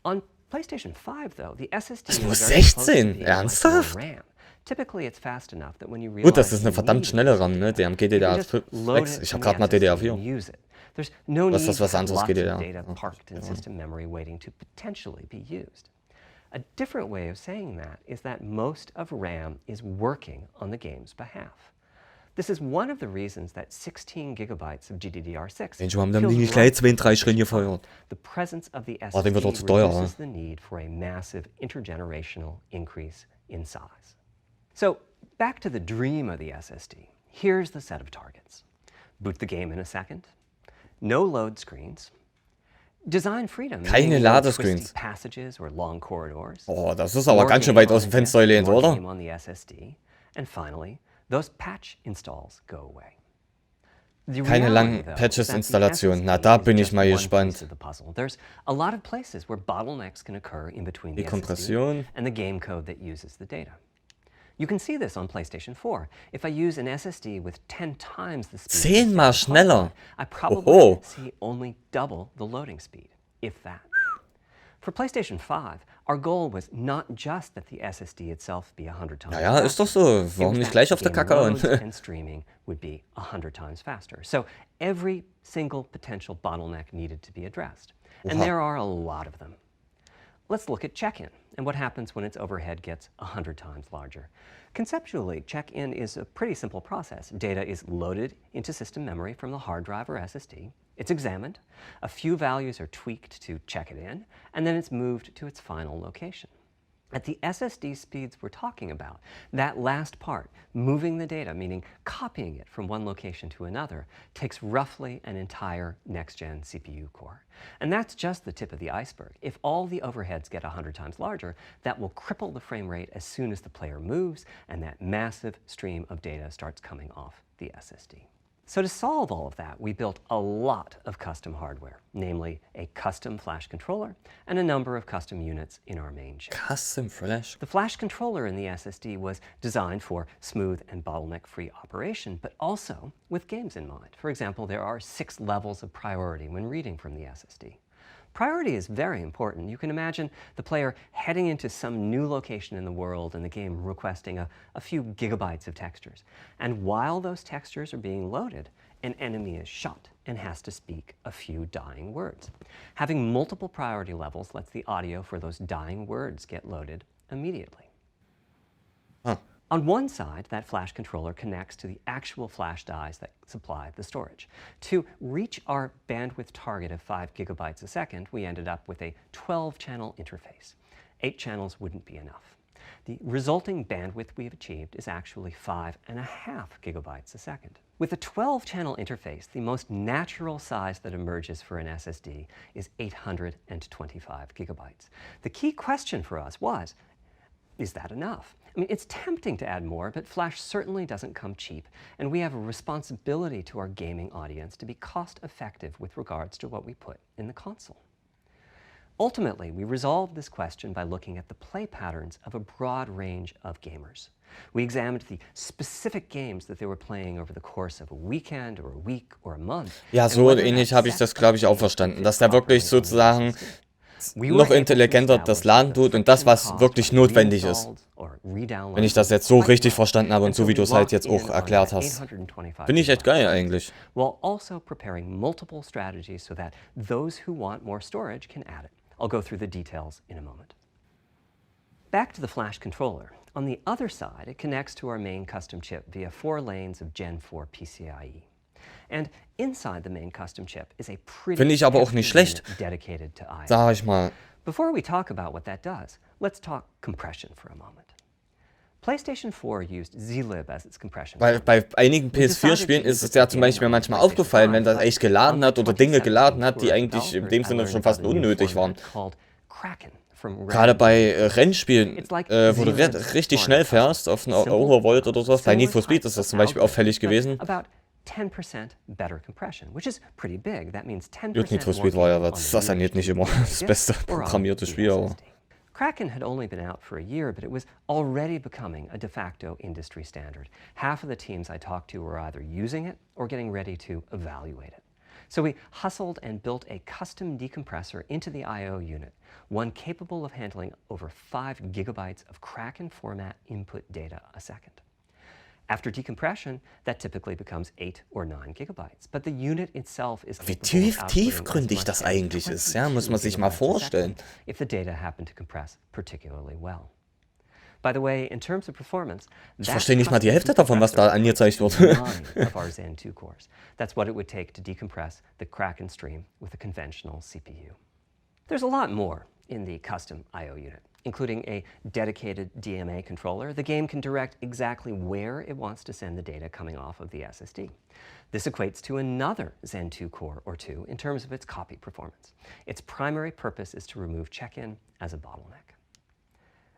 On PlayStation 5, though, the SSD Das muss is very close to 16? being Ernsthaft? like RAM. Typically, it's fast enough that when you Gut, das realize ist eine you verdammt need schnelle it, RAM, ne? Die haben you can just load GDDR6. it Ich habe from gerade mal the SSD and DDR4. use it. There's no Das need ist was to have anderes, lots GDDR. of data parked in system memory waiting to potentially be used. A different way of saying that is that most of RAM is working on the game's behalf. This is one of the reasons that 16 gigabytes of GDDR6 Mensch, warum haben die nicht gleich 32 reingefeuert? The presence of the Oh, dem wird doch SSD zu teuer, reduces the need for a massive intergenerational increase in size. So, back to the dream of the SSD. Here's the set of targets. Boot the game in a second. No load screens. Design freedom. Keine Ladescreens. Passages or long corridors. Oh, das ist aber ganz schön weit aus dem Fenster gelehnt, oder? On the SSD. And finally, those patch installs go away. Keine langen Patches-Installationen. Na, da bin ich mal gespannt. There's a lot of places where bottlenecks can occur in between the SSD and the game code that uses the data. You can see this on PlayStation 4. If I use an SSD with 10 times the speed, 10-mal schneller. I probably see only double the loading speed, if that. For PlayStation 5, our goal was not just that the SSD itself be 100 times Ja, ist doch so. Warum nicht gleich auf der Kacke hauen? and streaming would be 100 times faster. So every single potential bottleneck needed to be addressed. And there are a lot of them. Let's look at check-in and what happens when its overhead gets 100 times larger. Conceptually, check-in is a pretty simple process. Data is loaded into system memory from the hard drive or SSD. It's examined, a few values are tweaked to check it in, and then it's moved to its final location. At the SSD speeds we're talking about, that last part, moving the data, meaning copying it from one location to another, takes roughly an entire next-gen CPU core. And that's just the tip of the iceberg. If all the overheads get 100 times larger, that will cripple the frame rate as soon as the player moves, and that massive stream of data starts coming off the SSD. So to solve all of that, we built a lot of custom hardware, namely a custom flash controller and a number of custom units in our main chip. Custom flash? The flash controller in the SSD was designed for smooth and bottleneck-free operation, but also with games in mind. For example, there are 6 levels of priority when reading from the SSD. Priority is very important. You can imagine the player heading into some new location in the world and the game requesting a few gigabytes of textures. And while those textures are being loaded, an enemy is shot and has to speak a few dying words. Having multiple priority levels lets the audio for those dying words get loaded immediately. Huh. On one side, that flash controller connects to the actual flash dies that supply the storage. To reach our bandwidth target of 5 gigabytes a second, we ended up with a 12-channel interface. 8 channels wouldn't be enough. The resulting bandwidth we've achieved is actually 5.5 gigabytes a second. With a 12-channel interface, the most natural size that emerges for an SSD is 825 gigabytes. The key question for us was, is that enough? I mean, it's tempting to add more, but Flash certainly doesn't come cheap, and we have a responsibility to our gaming audience to be cost-effective with regards to what we put in the console. Ultimately, we resolved this question by looking at the play patterns of a broad range of gamers. We examined the specific games that they were playing over the course of a weekend or a week or a month. Ja, so ähnlich habe ich das, glaube ich, auch verstanden, dass der wirklich sozusagen noch intelligenter das Laden tut und das, was wirklich notwendig ist. Wenn ich das jetzt so richtig verstanden habe und so wie du es halt jetzt auch erklärt hast. Finde ich echt geil eigentlich. While also preparing multiple strategies so that those who want more storage can add it. I'll go through the details in a moment. Back to the Flash controller. On the other side, it connects to our main custom chip via 4 lanes of Gen 4 PCIe. And inside the main custom chip is a pretty Finde ich aber auch nicht schlecht, dedicated to I/O. sag ich mal. Before we talk about what that does, let's talk compression for a moment. PlayStation 4 used zlib as its compression. Weil bei einigen PS4-Spielen ist es ja zum Beispiel manchmal aufgefallen, wenn das echt geladen hat oder Dinge geladen hat, die eigentlich in dem Sinne schon fast unnötig waren. Gerade bei Rennspielen, wo du richtig schnell fährst, auf einer Overvolt oder sowas, bei Need for Speed ist das zum Beispiel auffällig gewesen. 10% better compression, which is pretty big. That means 10% Gut, Need for Speed war ja, das saniert nicht immer das beste programmierte Spiel, aber... Kraken had only been out for a year, but it was already becoming a de facto industry standard. Half of the teams I talked to were either using it or getting ready to evaluate it. So we hustled and built a custom decompressor into the I/O unit, one capable of handling over 5 gigabytes of Kraken format input data a second. After decompression, that typically becomes 8 or 9 gigabytes, but the unit itself is Wie tiefgründig das eigentlich ist, ja, muss man sich mal vorstellen. If the data happen to compress particularly well. By the way, in terms of performance, ich verstehe nicht mal die Hälfte davon, was da angezeigt wird. of our Zen 2 cores. That's what it would take to decompress the Kraken stream with a conventional CPU. There's a lot more in the custom I/O unit, including a dedicated DMA controller. The game can direct exactly where it wants to send the data coming off of the SSD. This equates to another Zen 2 core or 2 in terms of its copy performance. Its primary purpose is to remove check-in as a bottleneck.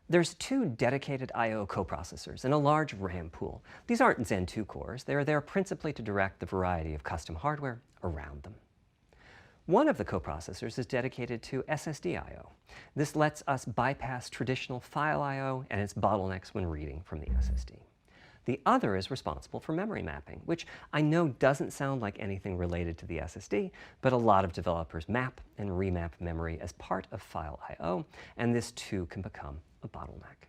There's 2 dedicated I/O coprocessors and a large RAM pool. These aren't Zen 2 cores. They're there principally to direct the variety of custom hardware around them. One of the coprocessors is dedicated to SSD I/O. This lets us bypass traditional file I/O and its bottlenecks when reading from the SSD. The other is responsible for memory mapping, which I know doesn't sound like anything related to the SSD, but a lot of developers map and remap memory as part of file I/O, and this too can become a bottleneck.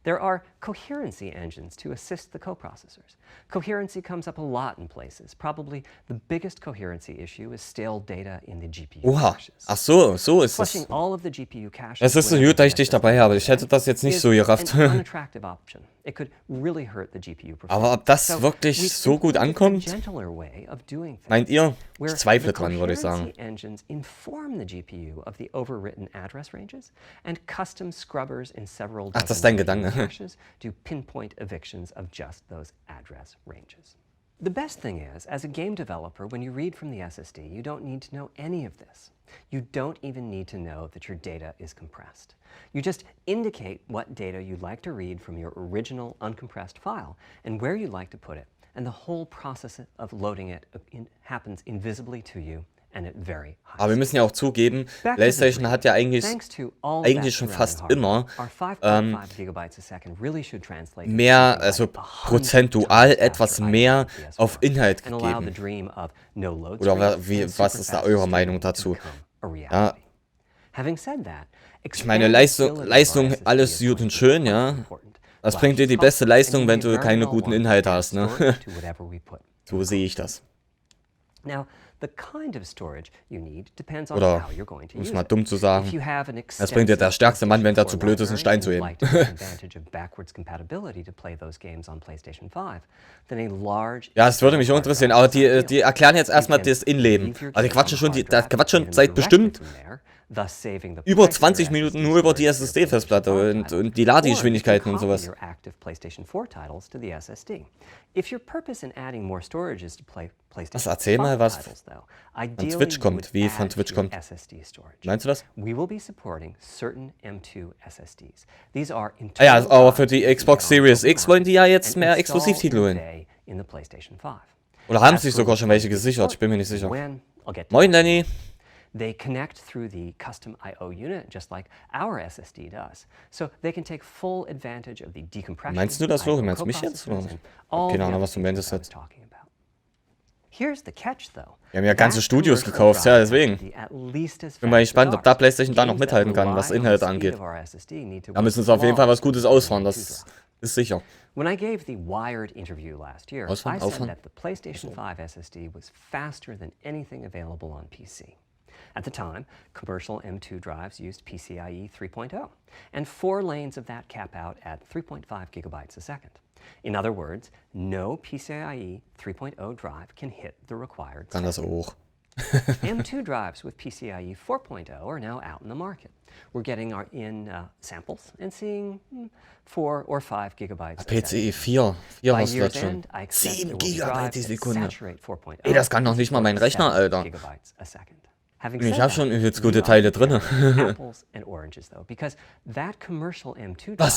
There are coherency engines to assist the coprocessors. Coherency comes up a lot in places. Probably the biggest coherency issue is stale data in the GPU caches. Ach so, so ist es. Flushing all of the GPU caches. Es ist so gut, dass ich dich dabei habe. Ich hätte das jetzt nicht so gerafft. An unattractive option. It could really hurt the GPU performance. Aber ob das wirklich so gut ankommt? Meint ihr? Ich zweifle dran, würde ich sagen. Engines inform the GPU of the overwritten address ranges, and custom scrubbers in several Ach, das ist dein Gedanke. caches do pinpoint evictions of just those address ranges. The best thing is, as a game developer, when you read from the SSD, you don't need to know any of this. You don't even need to know that your data is compressed. You just indicate what data you'd like to read from your original uncompressed file and where you'd like to put it, and the whole process of loading it happens invisibly to you and at very high. Aber wir müssen ja auch zugeben, PlayStation hat ja eigentlich schon fast immer mehr, also prozentual etwas mehr auf Inhalt gegeben. Oder was ist da eure Meinung dazu? a reality. Having said that, ich meine, Leistung, alles gut und schön, ja. Was bringt dir die beste Leistung, wenn du keine guten Inhalte hast, ne? So sehe ich das. Oder, um es mal dumm zu sagen, das bringt dir der stärkste Mann, wenn er zu blöd ist, einen Stein zu heben. Ja, es würde mich auch interessieren, aber die erklären jetzt erstmal das Innenleben. Also die quatschen seit bestimmt über 20 Minuten nur über die SSD-Festplatte und die Ladegeschwindigkeiten und sowas. Was, erzähl mal, was von Twitch kommt, wie von Twitch kommt. Meinst du das? Ah ja, aber für die Xbox Series X wollen die ja jetzt mehr Exklusivtitel holen. Oder haben sich sogar schon welche gesichert, ich bin mir nicht sicher. Moin, Lenny. They connect through the custom I/O unit, just like our SSD does. So they can take full advantage of the decompression. Meinst du das, Flo? Meinst du mich jetzt? Keine Ahnung, was du meinst jetzt. Here's the catch, though. Wir haben ja ganze Studios gekauft, ja, deswegen. Bin mal gespannt, ob da PlayStation da noch mithalten kann, was Inhalte angeht. Da müssen sie auf jeden Fall was Gutes ausfahren, das ist sicher. When I gave the Wired interview last year, I said that the PlayStation 5 SSD was faster than anything available on PC. At the time, commercial M2 drives used PCIe 3.0, and 4 lanes of that cap out at 3.5 gigabytes a second. In other words, no PCIe 3.0 drive can hit the required Kann das auch. M2 drives with PCIe 4.0 are now out in the market. We're getting our samples and seeing 4 or 5 gigabytes a PCIe 4 hast du das schon. 7 Gigabyte die Sekunde. Ey, das kann doch nicht mal mein Rechner, Alter. Ich habe schon jetzt gute Teile drin. Was,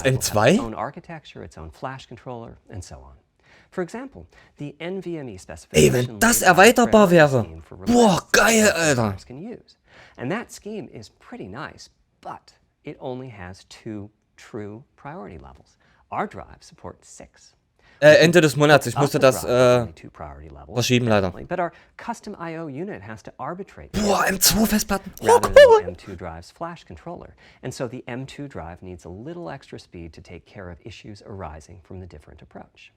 M2? Ey, wenn das erweiterbar wäre. Boah, geil, Alter. And that scheme is pretty nice, but it only has 2 true priority levels. Our drive supports 6. Ende des Monats. Ich musste das verschieben, leider. Boah, M2-Festplatten. Oh, cool. M2 drive's flash controller, and so the M2 drive needs a little extra speed to take care of issues arising from the different approach.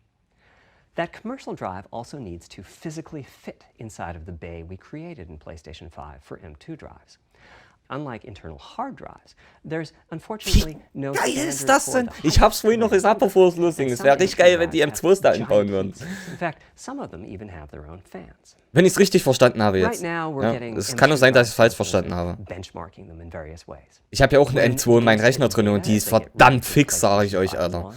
That commercial drive also needs to physically fit inside of the bay we created in PlayStation 5 for M2 drives. Unlike internal hard drives, there's unfortunately no geil ist das denn? Ich hab's vorhin noch gesagt, bevor es losging. Es wäre richtig geil, wenn die M2s da einbauen würden. Wenn ich es richtig verstanden habe jetzt. Ja, es kann nur sein, dass ich es falsch verstanden habe. Ich habe ja auch eine M2 in meinem Rechner drin und die ist verdammt fix, sage ich euch, Alter.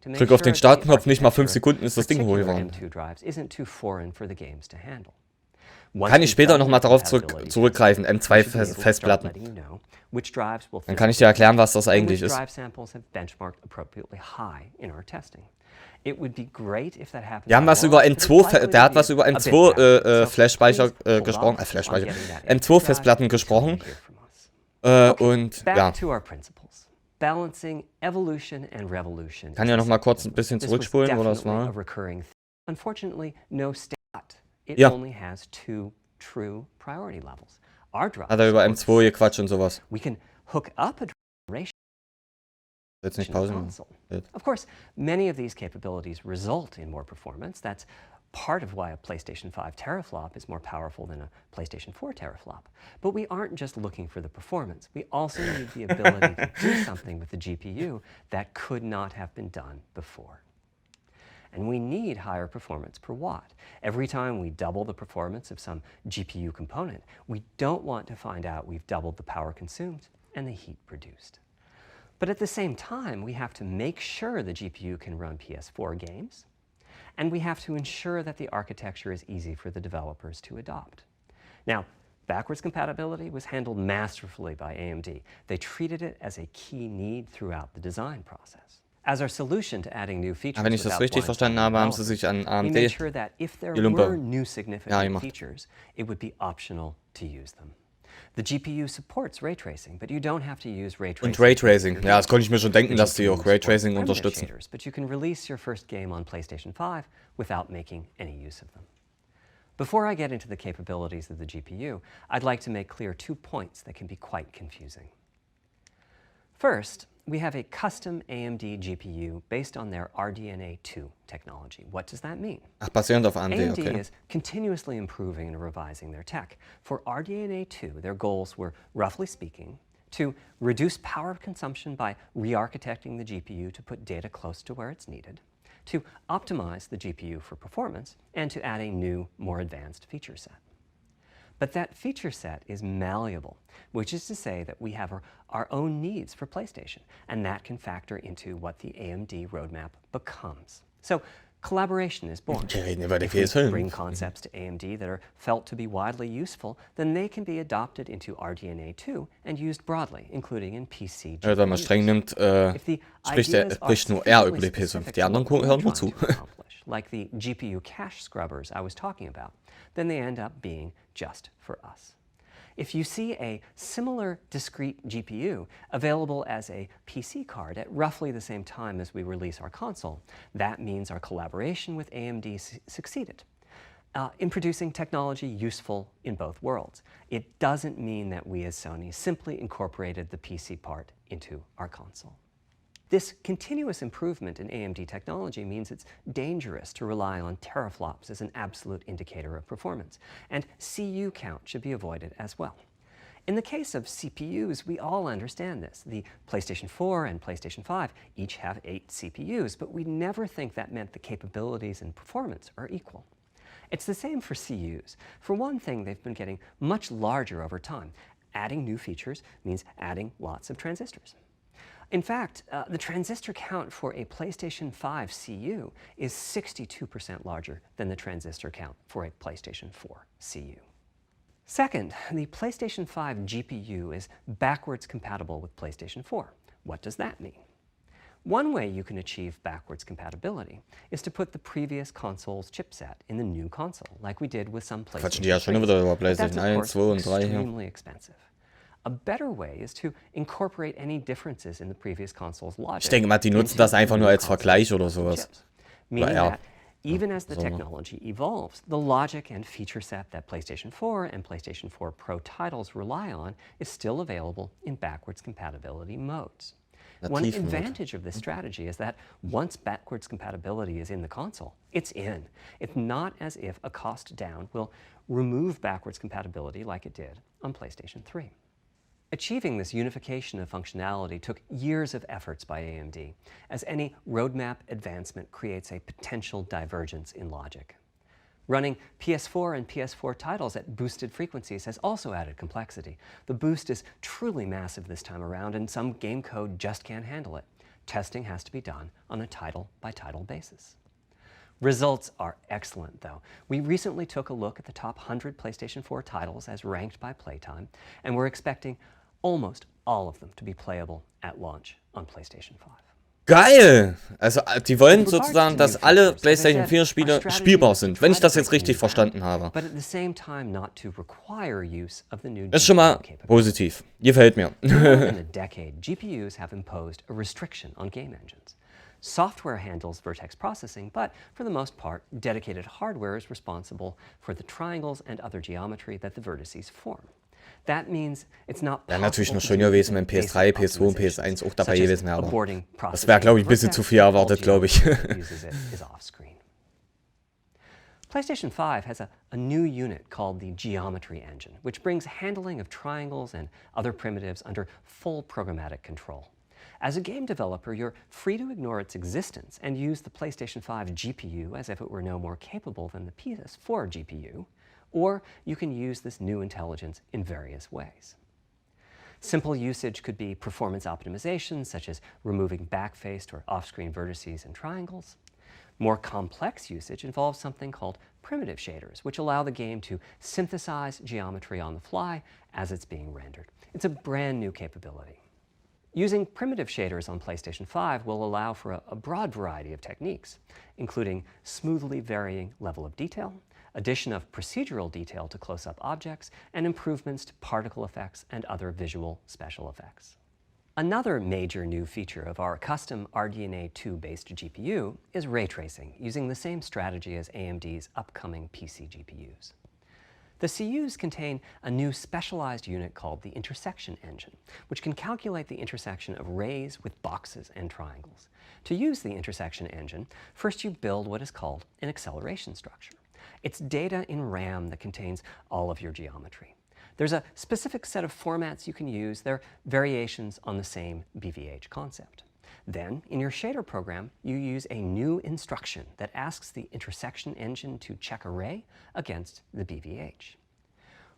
Drück auf den Startknopf, nicht mal 5 Sekunden ist das Ding hochgefahren. Kann ich später nochmal darauf zurückgreifen, M2-Festplatten. Dann kann ich dir erklären, was das eigentlich ist. Wir haben was über M2, der hat was über M2 Flash-Speicher gesprochen, M2-Festplatten gesprochen. Und ja. Kann ja nochmal kurz ein bisschen zurückspulen, wo das war. Ja. Hat er über M2 gequatscht und sowas. Jetzt nicht Pause machen. Of course, many of these capabilities result in more performance. That's part of why a PlayStation 5 teraflop is more powerful than a PlayStation 4 teraflop. But we aren't just looking for the performance. We also need the ability to do something with the GPU that could not have been done before. And we need higher performance per watt. Every time we double the performance of some GPU component, we don't want to find out we've doubled the power consumed and the heat produced. But at the same time, we have to make sure the GPU can run PS4 games, and we have to ensure that the architecture is easy for the developers to adopt. Now, backwards compatibility was handled masterfully by AMD. They treated it as a key need throughout the design process. As our solution to adding new features, wenn ich das richtig verstanden habe, haben sie sich an AMD features, it would be optional to use them. The GPU supports Ray Tracing, but you don't have to use Ray Tracing. Und Ray Tracing, ja, das konnte ich mir schon denken, dass die auch Ray Tracing unterstützen. But you can release your first game on PlayStation 5 without making any use of them. Before I get into the capabilities of the GPU, I'd like to make clear 2 points that can be quite confusing. First, we have a custom AMD GPU based on their RDNA 2 technology. What does that mean? Ach, basierend auf AMD, AMD okay. is continuously improving and revising their tech. For RDNA 2, their goals were, roughly speaking, to reduce power consumption by re-architecting the GPU to put data close to where it's needed, to optimize the GPU for performance, and to add a new, more advanced feature set. But that feature set is malleable, which is to say that we have our own needs for PlayStation, and that can factor into what the AMD roadmap becomes. So collaboration is born. If we bring concepts to AMD that are felt to be widely useful, then they can be adopted into RDNA 2 and used broadly, including in PC GPUs. Wenn man streng nimmt, spricht nur er über die PS5. Die anderen hören nur zu. Like the GPU cache scrubbers I was talking about, then they end up being just for us. If you see a similar discrete GPU available as a PC card at roughly the same time as we release our console, that means our collaboration with AMD succeeded in producing technology useful in both worlds. It doesn't mean that we as Sony simply incorporated the PC part into our console. This continuous improvement in AMD technology means it's dangerous to rely on teraflops as an absolute indicator of performance, and CU count should be avoided as well. In the case of CPUs, we all understand this. The PlayStation 4 and PlayStation 5 each have 8 CPUs, but we never think that meant the capabilities and performance are equal. It's the same for CUs. For one thing, they've been getting much larger over time. Adding new features means adding lots of transistors. In fact, the transistor count for a PlayStation 5 CU is 62% larger than the transistor count for a PlayStation 4 CU. Second, the PlayStation 5 GPU is backwards compatible with PlayStation 4. What does that mean? One way you can achieve backwards compatibility is to put the previous console's chipset in the new console, like we did with some PlayStation 3s. But that's, of course, extremely expensive. A better way is to incorporate any differences in the previous console's logic. Ich denke mal, die nutzen das einfach nur als Vergleich oder sowas. Meaning that even as the technology evolves, the logic and feature set that PlayStation 4 and PlayStation 4 Pro titles rely on is still available in backwards compatibility modes. One advantage of this strategy is that once backwards compatibility is in the console, it's in. It's not as if a cost down will remove backwards compatibility like it did on PlayStation 3. Achieving this unification of functionality took years of efforts by AMD, as any roadmap advancement creates a potential divergence in logic. Running PS4 and PS4 titles at boosted frequencies has also added complexity. The boost is truly massive this time around, and some game code just can't handle it. Testing has to be done on a title-by-title basis. Results are excellent, though. We recently took a look at the top 100 PlayStation 4 titles as ranked by playtime, and we're expecting almost all of them to be playable at launch on PlayStation 5. Geil! Also die wollen sozusagen, dass alle PlayStation 4 Spiele spielbar sind, wenn ich das jetzt richtig verstanden habe. Das ist schon mal positiv. Gefällt mir. GPUs have imposed a restriction on game engines. Software handles vertex processing, but for the most part, dedicated hardware is responsible for the triangles and other geometry that the vertices form. That means it's not wäre natürlich noch schön gewesen, wenn PS3, PS2 und PS1 auch dabei gewesen wäre, aber das wäre, glaube ich, ein bisschen zu viel erwartet, glaube ich. PlayStation 5 has a new unit called the Geometry Engine, which brings handling of triangles and other primitives under full programmatic control. As a game developer, you're free to ignore its existence and use the PlayStation 5 GPU as if it were no more capable than the PS4 GPU, or you can use this new intelligence in various ways. Simple usage could be performance optimization, such as removing backfaced or off-screen vertices and triangles. More complex usage involves something called primitive shaders, which allow the game to synthesize geometry on the fly as it's being rendered. It's a brand new capability. Using primitive shaders on PlayStation 5 will allow for a broad variety of techniques, including smoothly varying level of detail, addition of procedural detail to close-up objects, and improvements to particle effects and other visual special effects. Another major new feature of our custom RDNA 2-based GPU is ray tracing, using the same strategy as AMD's upcoming PC GPUs. The CUs contain a new specialized unit called the intersection engine, which can calculate the intersection of rays with boxes and triangles. To use the intersection engine, first you build what is called an acceleration structure. It's data in RAM that contains all of your geometry. There's a specific set of formats you can use. They're variations on the same BVH concept. Then, in your shader program, you use a new instruction that asks the intersection engine to check a ray against the BVH.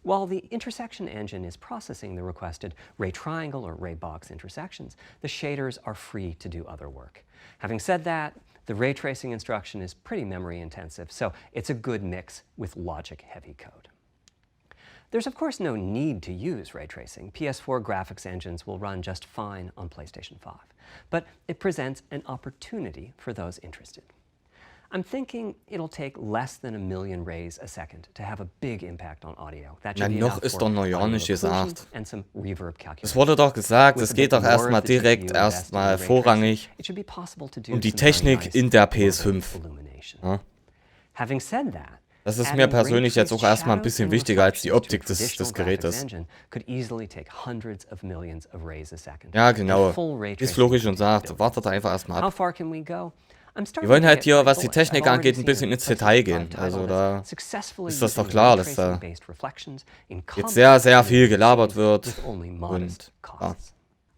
While the intersection engine is processing the requested ray triangle or ray box intersections, the shaders are free to do other work. Having said that, the ray tracing instruction is pretty memory intensive, so it's a good mix with logic-heavy code. There's of course no need to use ray tracing. PS4 graphics engines will run just fine on PlayStation 5. But it presents an opportunity for those interested. I'm thinking it'll take less than 1 million rays a second to have a big impact on audio. That should be noch enough ist for doch noch audio ja nicht occlusion gesagt. and some reverb Es calculation. wurde doch gesagt, With es a geht bit doch more erstmal of the direkt GPU invested in erstmal ray tracing, vorrangig it should be possible to do um die some very Technik nice in der urban PS5. illumination. Ja? Having said that, Das ist mir adding persönlich jetzt auch ray-traced erstmal ein shadows bisschen and wichtiger als die reflections Optik to a des traditional Gerätes. graphics engine could easily take hundreds of millions of rays a second. Ja, And genau. full ray Wie es tracing Flori could schon take sagt, billions. wartet einfach erstmal How ab. far can we go? I'm starting Wir wollen to halt get hier, quite was die bullish. I've Technik already angeht, ein seen bisschen a ins Detail PlayStation gehen. 5 Also title da that's successfully ist das doch using klar, dass da ray-tracing-based reflections in jetzt complex sehr, sehr viel animated gelabert scenes wird. with only Und modest ja. costs.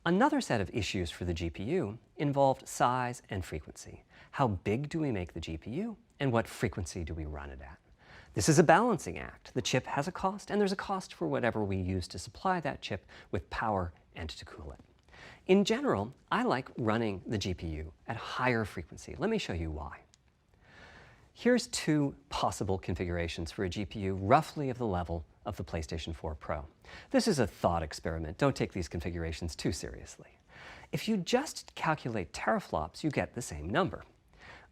Another set of issues for the GPU involved size and frequency. How big do we make the GPU, and what frequency do we run it at? This is a balancing act. The chip has a cost, and there's a cost for whatever we use to supply that chip with power and to cool it. In general, I like running the GPU at higher frequency. Let me show you why. Here's 2 possible configurations for a GPU roughly of the level of the PlayStation 4 Pro. This is a thought experiment. Don't take these configurations too seriously. If you just calculate teraflops, you get the same number.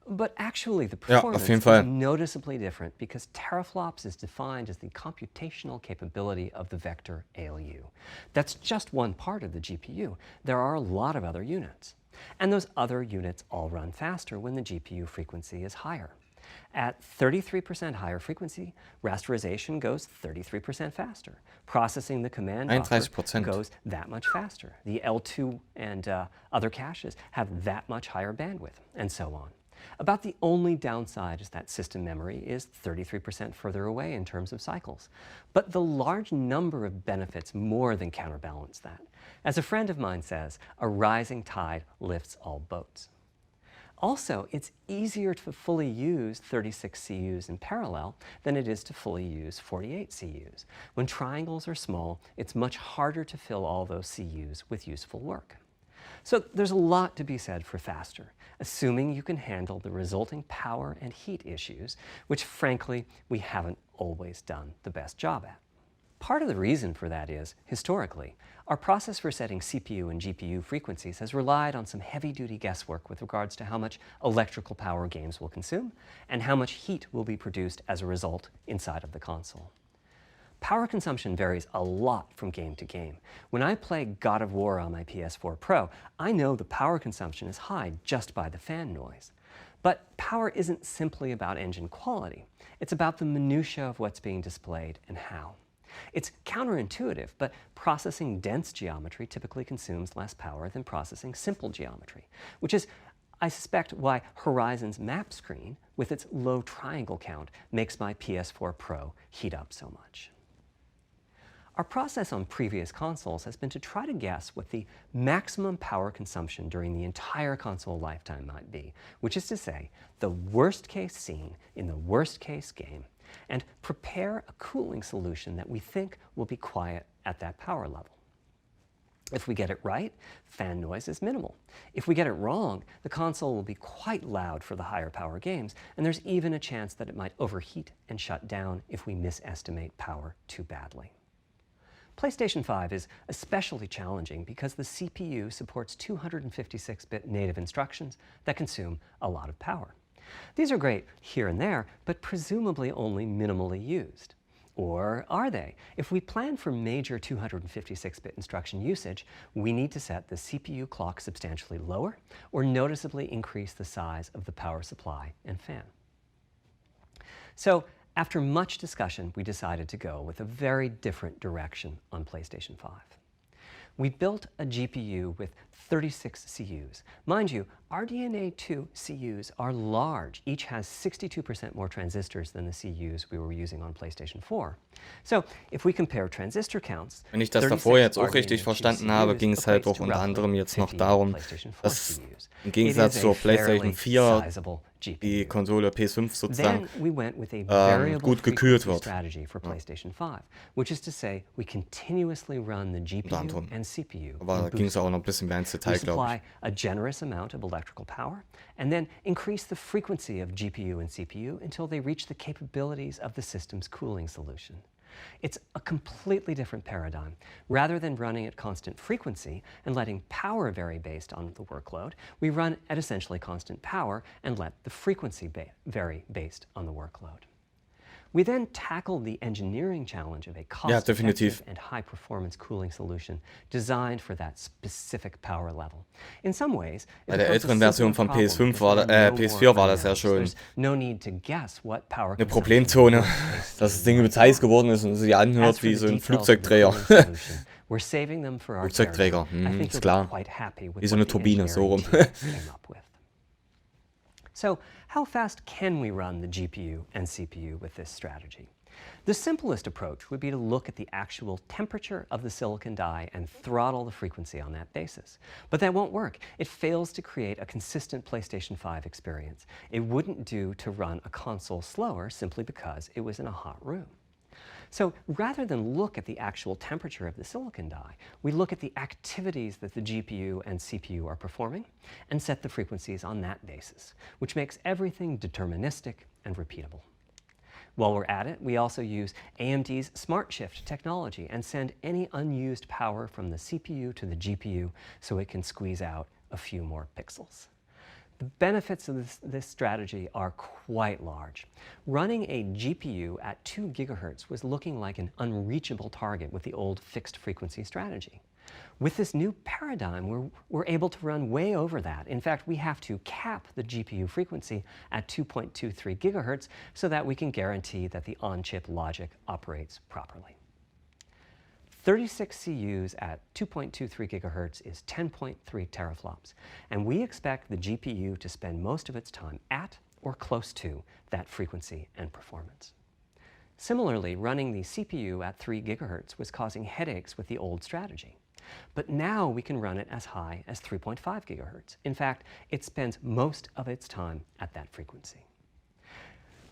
But actually, the Ja, auf performance jeden is Fall. noticeably different because teraflops is defined as the computational capability of the vector ALU. That's just one part of the GPU. There are a lot of other units. And those other units all run faster when the GPU frequency is higher. At 33% higher frequency, rasterization goes 33% faster. Processing the command buffer 31%. goes that much faster. The L2 and other caches have that much higher bandwidth, and so on. About the only downside is that system memory is 33% further away in terms of cycles. But the large number of benefits more than counterbalance that. As a friend of mine says, a rising tide lifts all boats. Also, it's easier to fully use 36 CUs in parallel than it is to fully use 48 CUs. When triangles are small, it's much harder to fill all those CUs with useful work. So there's a lot to be said for faster, assuming you can handle the resulting power and heat issues, which frankly, we haven't always done the best job at. Part of the reason for that is, historically, our process for setting CPU and GPU frequencies has relied on some heavy-duty guesswork with regards to how much electrical power games will consume and how much heat will be produced as a result inside of the console. Power consumption varies a lot from game to game. When I play God of War on my PS4 Pro, I know the power consumption is high just by the fan noise. But power isn't simply about engine quality. It's about the minutiae of what's being displayed and how. It's counterintuitive, but processing dense geometry typically consumes less power than processing simple geometry, which is, I suspect, why Horizon's map screen, with its low triangle count, makes my PS4 Pro heat up so much. Our process on previous consoles has been to try to guess what the maximum power consumption during the entire console lifetime might be, which is to say, the worst case scene in the worst case game, and prepare a cooling solution that we think will be quiet at that power level. If we get it right, fan noise is minimal. If we get it wrong, the console will be quite loud for the higher power games, and there's even a chance that it might overheat and shut down if we misestimate power too badly. PlayStation 5 is especially challenging because the CPU supports 256-bit native instructions that consume a lot of power. These are great here and there, but presumably only minimally used. Or are they? If we plan for major 256-bit instruction usage, we need to set the CPU clock substantially lower or noticeably increase the size of the power supply and fan. So, after much discussion, we decided to go with a very different direction on PlayStation 5. We built a GPU with 36 CUs. Mind you, RDNA 2 CUs are large. Each has 62% more transistors than the CUs we were using on PlayStation 4. So, if we compare transistor counts, Wenn ich das davor jetzt auch richtig verstanden habe, ging es halt auch unter anderem jetzt noch darum, dass im Gegensatz zur PlayStation 4 die Konsole PS5 sozusagen gut gekühlt wird. Unter anderem. Aber da ging es auch noch ein bisschen mehr ins Detail, glaube ich. A generous amount of electrical power, and then increase the frequency of GPU and CPU until they reach the capabilities of the system's cooling solution. It's a completely different paradigm. Rather than running at constant frequency and letting power vary based on the workload, we run at essentially constant power and let the frequency vary based on the workload. We then tackled the engineering challenge of a cost-effective and high-performance cooling solution designed for that specific power level. In some ways, bei der älteren Version von PS4 war das ja schon eine Problemzone, dass das Ding übelst heiß geworden ist und sich anhört wie so ein Flugzeugträger. Flugzeugträger, ist klar. Wie so eine Turbine, so rum. So, how fast can we run the GPU and CPU with this strategy? The simplest approach would be to look at the actual temperature of the silicon die and throttle the frequency on that basis. But that won't work. It fails to create a consistent PlayStation 5 experience. It wouldn't do to run a console slower simply because it was in a hot room. So rather than look at the actual temperature of the silicon die, we look at the activities that the GPU and CPU are performing and set the frequencies on that basis, which makes everything deterministic and repeatable. While we're at it, we also use AMD's Smart Shift technology and send any unused power from the CPU to the GPU so it can squeeze out a few more pixels. The benefits of this strategy are quite large. Running a GPU at 2 GHz was looking like an unreachable target with the old fixed frequency strategy. With this new paradigm, we're able to run way over that. In fact, we have to cap the GPU frequency at 2.23 GHz so that we can guarantee that the on-chip logic operates properly. 36 CUs at 2.23 GHz is 10.3 teraflops, and we expect the GPU to spend most of its time at or close to that frequency and performance. Similarly, running the CPU at 3 GHz was causing headaches with the old strategy. But now we can run it as high as 3.5 GHz. In fact, it spends most of its time at that frequency.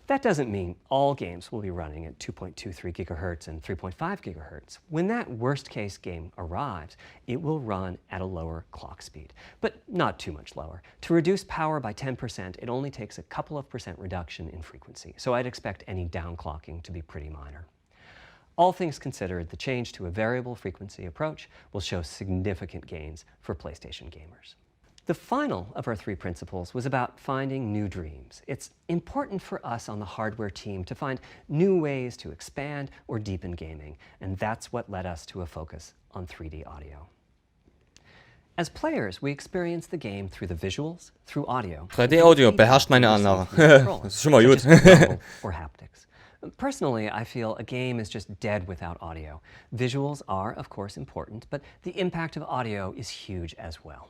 That doesn't mean all games will be running at 2.23 GHz and 3.5 GHz. When that worst-case game arrives, it will run at a lower clock speed, but not too much lower. To reduce power by 10%, it only takes a couple of % reduction in frequency, so I'd expect any downclocking to be pretty minor. All things considered, the change to a variable frequency approach will show significant gains for PlayStation gamers. The final of our 3 principles was about finding new dreams. It's important for us on the hardware team to find new ways to expand or deepen gaming, and that's what led us to a focus on 3D audio. As players, we experience the game through the visuals, through audio. 3D-Audio beherrscht meine Anlage. Das ist schon mal gut. Or haptics. Personally, I feel a game is just dead without audio. Visuals are, of course, important, but the impact of audio is huge as well.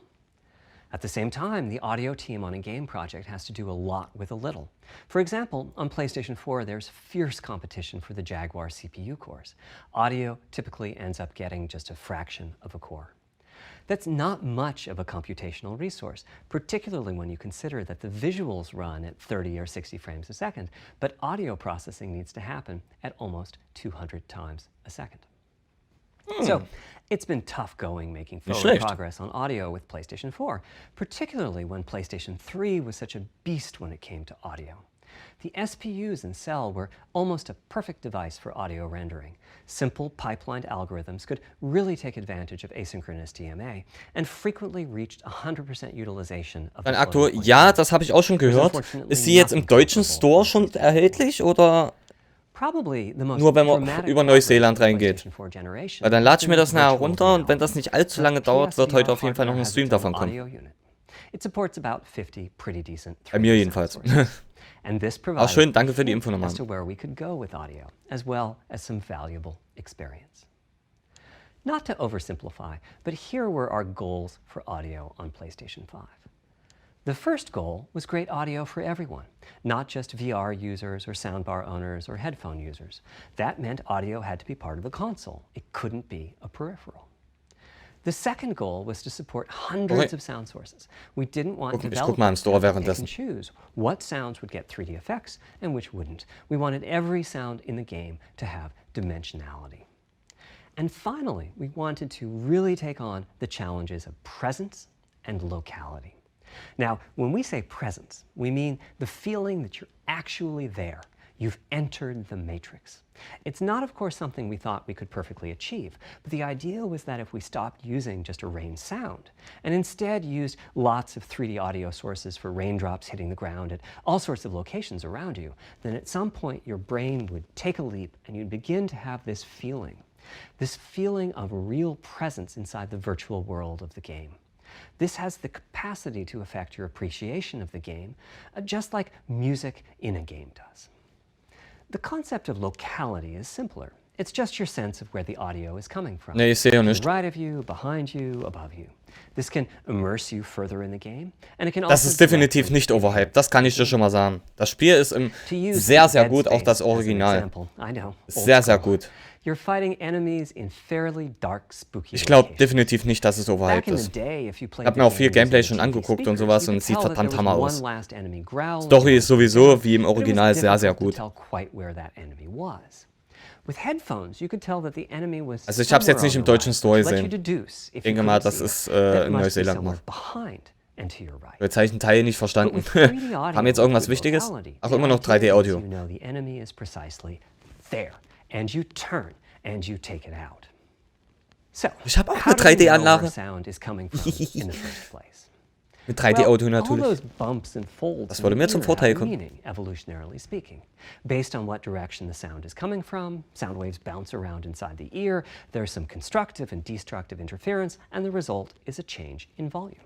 At the same time, the audio team on a game project has to do a lot with a little. For example, on PlayStation 4, there's fierce competition for the Jaguar CPU cores. Audio typically ends up getting just a fraction of a core. That's not much of a computational resource, particularly when you consider that the visuals run at 30 or 60 frames a second, but audio processing needs to happen at almost 200 times a second. So, it's been tough going making forward progress on audio with PlayStation 4, particularly when PlayStation 3 was such a beast when it came to audio. The SPUs in Cell were almost a perfect device for audio rendering. Simple pipelined algorithms could really take advantage of asynchronous DMA and frequently reached 100% utilization of Ein Aktor, ja, das habe ich auch schon gehört. Ist sie jetzt im deutschen Store schon erhältlich oder Nur wenn man über Neuseeland reingeht. Weil dann lade ich mir das nachher runter und wenn das nicht allzu lange dauert, wird heute auf jeden Fall noch ein Stream davon kommen. Bei mir jedenfalls. Auch schön, danke für die Info nochmal. Not to oversimplify, but here were our goals for audio on PlayStation 5. The first goal was great audio for everyone, not just VR users or soundbar owners or headphone users. That meant audio had to be part of the console. It couldn't be a peripheral. The second goal was to support hundreds of sound sources. We didn't want developers to pick and choose what sounds would get 3D effects and which wouldn't. We wanted every sound in the game to have dimensionality. And finally, we wanted to really take on the challenges of presence and locality. Now, when we say presence, we mean the feeling that you're actually there. You've entered the matrix. It's not, of course, something we thought we could perfectly achieve, but the idea was that if we stopped using just a rain sound and instead used lots of 3D audio sources for raindrops hitting the ground at all sorts of locations around you, then at some point your brain would take a leap and you'd begin to have this feeling of real presence inside the virtual world of the game. This has the capacity to affect your appreciation of the game, just like music in a game does. The concept of locality is simpler. It's just your sense of where the audio is coming from. Nee, ich sehe ja nicht. Right of you, behind you, above you. This can immerse you further in the game, and it can das ist definitiv nicht overhyped, das kann ich dir schon mal sagen. Das Spiel ist sehr, sehr gut, auch das Original. Sehr, sehr gut. Ich glaube definitiv nicht, dass es overhyped ist. Ich habe mir auch viel Gameplay schon angeguckt und sowas und es sieht verdammt hammer aus. Story ist sowieso wie im Original sehr, sehr gut. Also ich habe es jetzt nicht im deutschen Store gesehen. Ich denke mal, das ist in Neuseeland noch. Wir zeichen Teil nicht verstanden. Haben jetzt irgendwas Wichtiges? Ach, immer noch 3D-Audio. Ich habe auch eine 3D-Anlage. Mit 3D-Audio natürlich. Das würde mir zum Vorteil kommen. Based on what direction the sound is coming from, sound waves bounce around inside the ear, there's some constructive and destructive interference, and the result is a change in volume.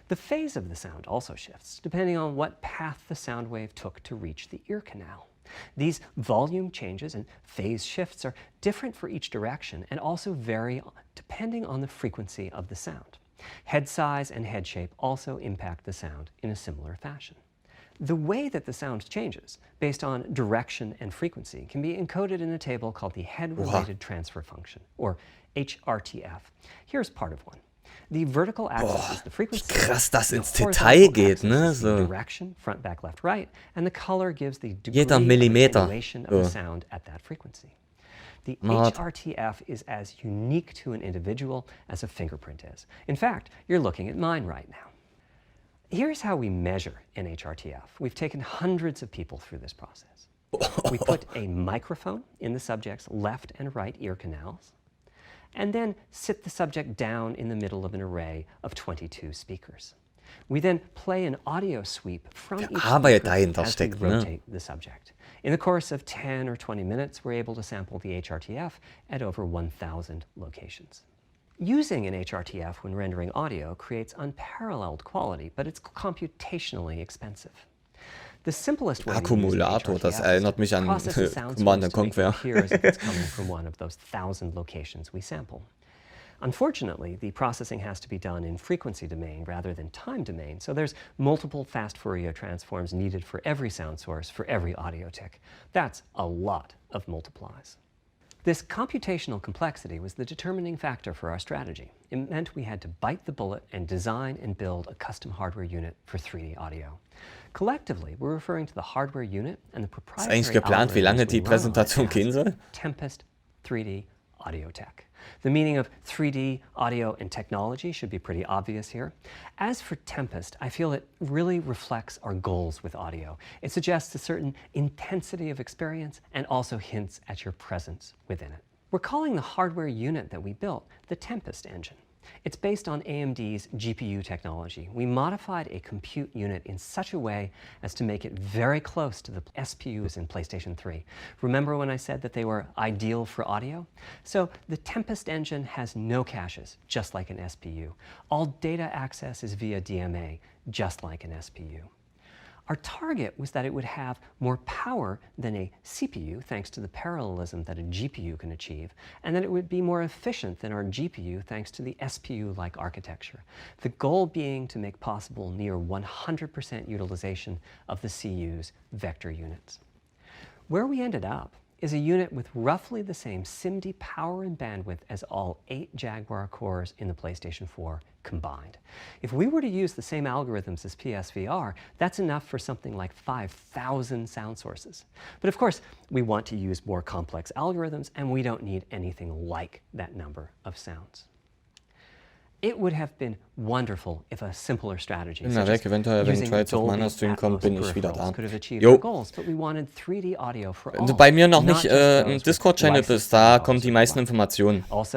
The phase of the sound also shifts, depending on what path the sound wave took to reach the ear canal. These volume changes and phase shifts are different for each direction and also vary depending on the frequency of the sound. Head size and head shape also impact the sound in a similar fashion. The way that the sound changes, based on direction and frequency, can be encoded in a table called the Head-Related Transfer Function, or HRTF. Here's part of one. The vertical axis is the frequency. Krass, das ins Detail geht, ne? So. Direction, front, back, left, right, and the color gives the degree Jeder Millimeter. of attenuation of the sound at that frequency. The HRTF is as unique to an individual as a fingerprint is. In fact, you're looking at mine right now. Here's how we measure an HRTF. We've taken hundreds of people through this process. We put a microphone in the subject's left and right ear canals, and then sit the subject down in the middle of an array of 22 speakers. We then play an audio sweep from each speaker as we rotate the subject. In the course of 10 or 20 minutes, we're able to sample the HRTF at over 1,000 locations. Using an HRTF when rendering audio creates unparalleled quality, but it's computationally expensive. The simplest way Akkumulator, das erinnert mich an Command & Conquer. Appears if it's coming from one of those 1,000 locations we sample. Unfortunately, the processing has to be done in frequency domain rather than time domain, so there's multiple fast Fourier transforms needed for every sound source, for every audio tick. That's a lot of multiplies. This computational complexity was the determining factor for our strategy. It meant we had to bite the bullet and design and build a custom hardware unit for 3D audio. Collectively, we're referring to the hardware unit and the proprietary Ist eigentlich geplant, wie lange die Präsentation gehen soll? Tempest 3D Audio Tech. The meaning of 3D audio and technology should be pretty obvious here. As for Tempest, I feel it really reflects our goals with audio. It suggests a certain intensity of experience and also hints at your presence within it. We're calling the hardware unit that we built the Tempest engine. It's based on AMD's GPU technology. We modified a compute unit in such a way as to make it very close to the SPUs in PlayStation 3. Remember when I said that they were ideal for audio? So the Tempest engine has no caches, just like an SPU. All data access is via DMA, just like an SPU. Our target was that it would have more power than a CPU, thanks to the parallelism that a GPU can achieve, and that it would be more efficient than our GPU, thanks to the SPU-like architecture. The goal being to make possible near 100% utilization of the CU's vector units. Where we ended up is a unit with roughly the same SIMD power and bandwidth as all 8 Jaguar cores in the PlayStation 4 combined. If we were to use the same algorithms as PSVR, that's enough for something like 5,000 sound sources. But of course, we want to use more complex algorithms, and we don't need anything like that number of sounds. It would have been wonderful if a simpler strategy, Bin da weg, eventuell, wenn Trials of Mana Stream kommt, bin ich wieder da. Jo. Wenn du bei mir noch nicht im Discord-Channel bist, da kommen die meisten Informationen, als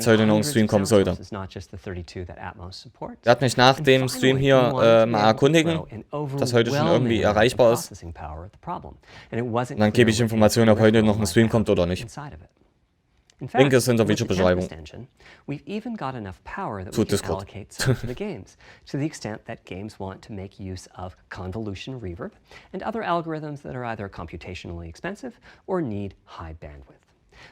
heute noch ein Stream kommen sollte. Er hat mich nach dem Stream hier mal erkundigen, dass heute schon irgendwie erreichbar ist. Und dann gebe ich Informationen, ob heute noch ein Stream kommt oder nicht. Link ist in der Videobeschreibung. We've even got enough power that we can allocate some to the games, to the extent that games want to make use of convolution reverb and other algorithms that are either computationally expensive or need high bandwidth.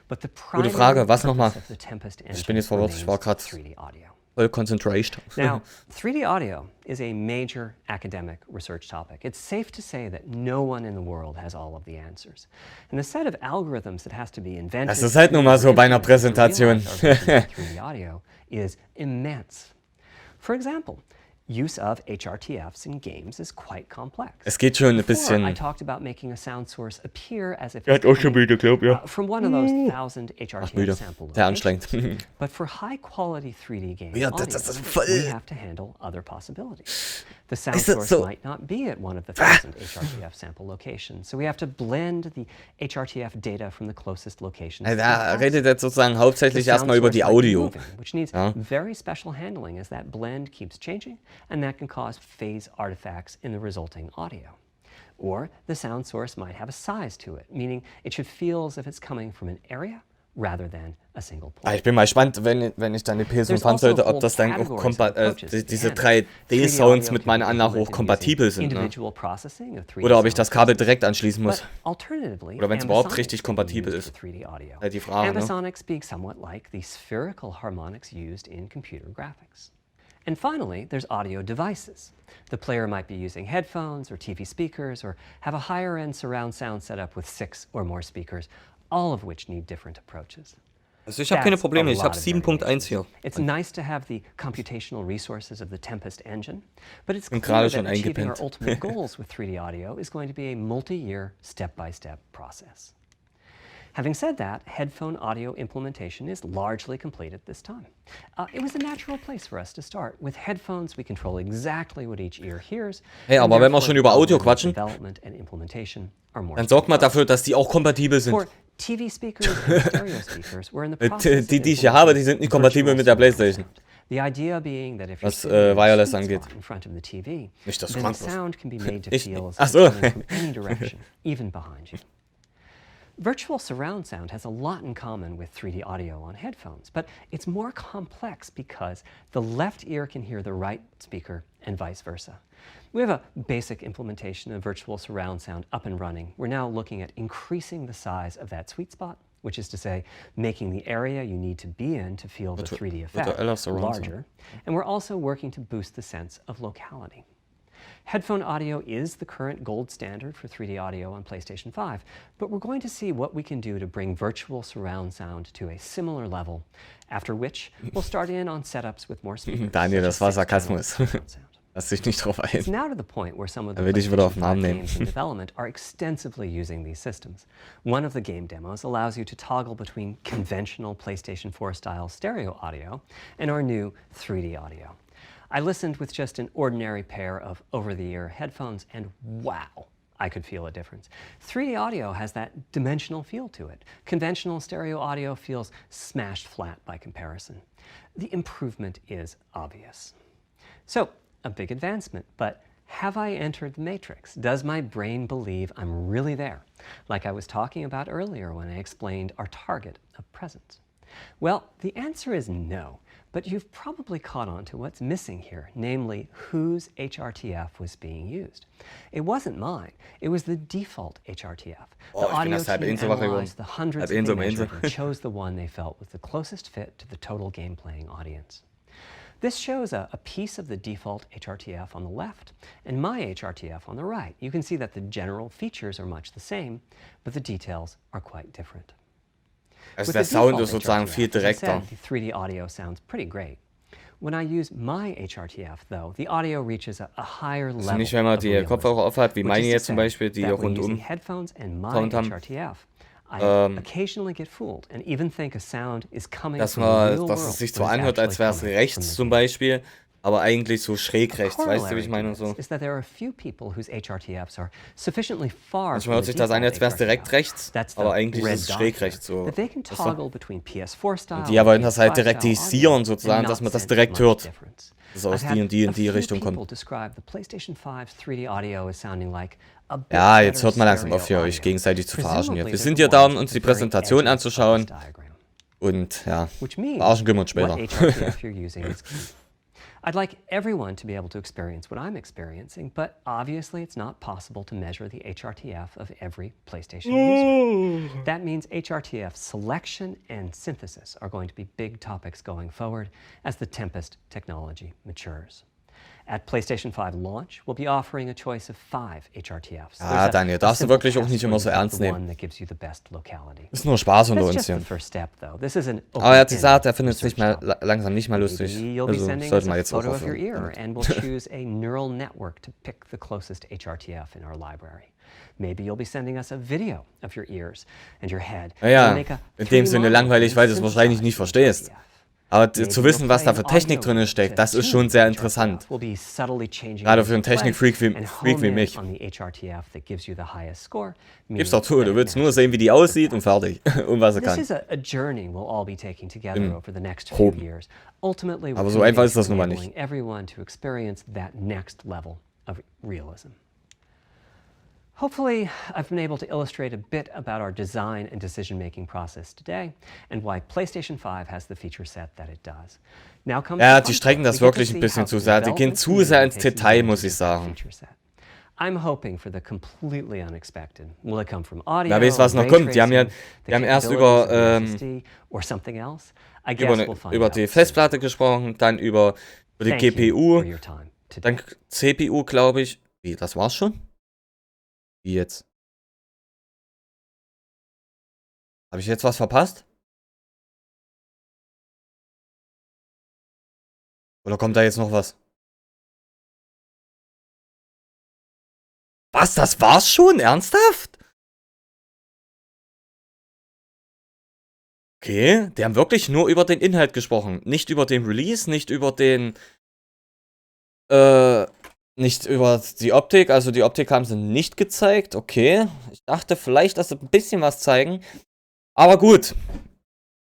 But the Gute Frage, was nochmal? of the Tempest Ich bin jetzt verwirrt, ich war gerade 3D audio. voll concentrated. Now, 3D audio is a major academic research topic. It's safe to say that no one in the world has all of the answers. And the set of algorithms that has to be invented Das ist halt nun mal so bei einer Präsentation. 3D audio is immense. For example, use of HRTFs in games is quite complex. Es geht schon ein Before, bisschen. I talked about making a sound source appear as if Er hat auch schon müde, glaub ja. from one of those 1,000 HRTF Müde. sample Sehr locations. anstrengend. But for high-quality 3D game Ja, audio, das ist voll- we have to handle other possibilities. The sound Ist das source so- might not be at one of the 1,000 HRTF sample locations, so we have to blend the HRTF data from the closest locations. Da redet jetzt sozusagen hauptsächlich erstmal über die Audio. Which needs Ja. very special handling as that blend keeps changing, and that can cause phase artifacts in the resulting audio. Or the sound source might have a size to it, meaning it should feel as if it's coming from an area rather than a single point. Ich bin mal gespannt, wenn ich dann die PS5 fahren sollte, ob das dann auch diese 3D-Sounds mit meiner Anlage hoch kompatibel sind. Ne? Oder ob ich das Kabel direkt anschließen muss. Oder wenn es überhaupt richtig kompatibel ist. Halt die Frage, ne? Ambisonics being somewhat like the spherical harmonics used in computer graphics. And finally, there's audio devices. The player might be using headphones or TV speakers or have a higher-end surround sound setup with 6 or more speakers, all of which need different approaches. Also ich habe keine Probleme, ich habe 7.1 hier. It's nice to have the computational resources of the Tempest engine, but it's Bin clear gerade that schon achieving our eingepennt. ultimate goals with 3D audio is going to be a multi-year, step-by-step process. Having said that, headphone audio implementation is largely complete at this time. It was a natural place for us to start. With headphones, we control exactly what each ear hears. Hey, aber wenn wir schon über Audio quatschen, development and implementation are more dann sorgt mal dafür, dass die auch kompatibel sind. For TV speakers and stereo speakers, we're in the process Die ich hier habe, die sind nicht kompatibel mit der PlayStation. The idea being that if you're Was sitting in a Wireless sweet angeht. spot in front of the TV, Nicht, dass du then krank the wirst. sound can be made to Ich feel nicht. as Ach if so. it's coming from any direction, even behind you. Virtual surround sound has a lot in common with 3D audio on headphones, but it's more complex because the left ear can hear the right speaker and vice versa. We have a basic implementation of virtual surround sound up and running. We're now looking at increasing the size of that sweet spot, which is to say, making the area you need to be in to feel the 3D effect virtueller surround sound. larger. And we're also working to boost the sense of locality. Headphone audio is the current gold standard for 3D audio on PlayStation 5, but we're going to see what we can do to bring virtual surround sound to a similar level, after which we'll start in on setups with more speakers. Daniel, das war such as 6-channel Sarkasmus. surround sound. Lass dich nicht drauf It's ein. now to the point where some of the Da will ich wieder auf den PlayStation 5 Arm nehmen. games in development are extensively using these systems. One of the game demos allows you to toggle between conventional PlayStation 4 style stereo audio and our new 3D audio. I listened with just an ordinary pair of over-the-ear headphones, and wow, I could feel a difference. 3D audio has that dimensional feel to it. Conventional stereo audio feels smashed flat by comparison. The improvement is obvious. So, a big advancement, but have I entered the matrix? Does my brain believe I'm really there? Like I was talking about earlier when I explained our target of presence. Well, the answer is no, but you've probably caught on to what's missing here, namely whose HRTF was being used. It wasn't mine, it was the default HRTF. The audio team analyzed the hundreds they measured and chose the one they felt was the closest fit to the total game-playing audience. This shows a piece of the default HRTF on the left and my HRTF on the right. You can see that the general features are much the same, but the details are quite different. Also der Sound ist sozusagen viel direkter. The 3D audio sounds pretty great. When I use my HRTF, though, the audio reaches a higher level. Also nicht, wenn man die Kopfhörer auf hat, wie meine jetzt zum Beispiel, die hier rundum headphones and my Sound haben. HRTF. I occasionally get fooled and even think a sound is coming dass from the real world, es sich so but it's anhört, als wäre es actually rechts zum Beispiel, aber eigentlich so schräg rechts, weißt du, wie ich meine und so. Is that there are a few people whose HRTFs are sufficiently far Manchmal hört sich das an, als wäre es direkt rechts, aber eigentlich ist es schräg rechts so. that they can toggle between PS4 style. Die wollen das halt direktisieren sozusagen, dass man das direkt hört, dass es aus die und die Richtung kommt. Ja, jetzt hört man langsam auf, hier euch gegenseitig zu verarschen hier. Wir sind hier da, um uns die Präsentation anzuschauen. Und ja, verarschen können wir uns später. I'd like everyone to be able to experience what I'm experiencing, but obviously it's not possible to measure the HRTF of every PlayStation user. That means HRTF selection and synthesis are going to be big topics going forward as the Tempest technology matures. At PlayStation 5 launch, we'll be offering a choice of 5 HRTFs. Ah, Daniel, darfst du wirklich auch nicht immer so ernst nehmen. Ist nur Spaß unter uns hier. Aber er hat gesagt, er findet es nicht mal, langsam nicht mal lustig. Also sollte man jetzt auch aufhören. Maybe you'll be sending us a video of your ears and your head. Naja, in dem Sinne langweilig, weil du es wahrscheinlich nicht verstehst. Aber zu wissen, was da für Technik drin steckt, das ist schon sehr interessant. Gerade für einen Technik-Freak wie mich. Gib's doch zu, du willst nur sehen, wie die aussieht und fertig. Und was er kann. Aber so einfach ist das nun mal nicht. Hopefully, I've been able to illustrate a bit about our design and decision-making process today and why PlayStation 5 has the feature set that it does. Now comes ja, die strecken das wirklich ein bisschen zu sehr. Die gehen zu sehr ins Detail, muss ich sagen. I'm hoping for the completely unexpected. Will it come from audio? Ja, weißt du, was noch kommt? Die haben erst über die Festplatte gesprochen, dann über die GPU, dann CPU, glaube ich. Wie, das war's schon? Wie jetzt? Habe ich jetzt was verpasst? Oder kommt da jetzt noch was? Was? Das war's schon? Ernsthaft? Okay, die haben wirklich nur über den Inhalt gesprochen. Nicht über den Release, nicht über den... Nicht über die Optik, also die Optik haben sie nicht gezeigt, okay. Ich dachte vielleicht, dass sie ein bisschen was zeigen. Aber gut.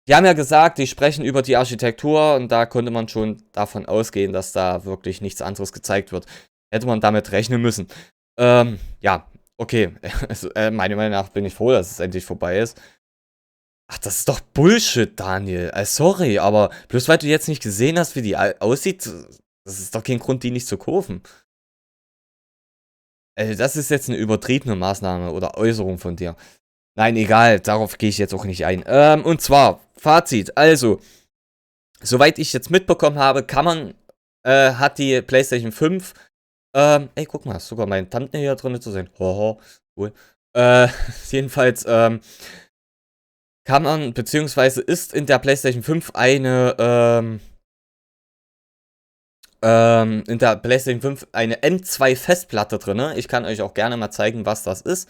Die haben ja gesagt, die sprechen über die Architektur und da konnte man schon davon ausgehen, dass da wirklich nichts anderes gezeigt wird. Hätte man damit rechnen müssen. Ja, okay. Also, meiner Meinung nach bin ich froh, dass es endlich vorbei ist. Ach, das ist doch Bullshit, Daniel. Sorry, aber bloß weil du jetzt nicht gesehen hast, wie die aussieht, das ist doch kein Grund, die nicht zu kaufen. Das ist jetzt eine übertriebene Maßnahme oder Äußerung von dir. Nein, egal, darauf gehe ich jetzt auch nicht ein. Und zwar, Fazit, also, soweit ich jetzt mitbekommen habe, hat die PlayStation 5, ey, guck mal, ist sogar mein Thumbnail hier drin zu sehen. Hoho, cool. Jedenfalls, kann man, beziehungsweise ist in der PlayStation 5 eine, in der PlayStation 5 eine M2-Festplatte drin. Ich kann euch auch gerne mal zeigen, was das ist.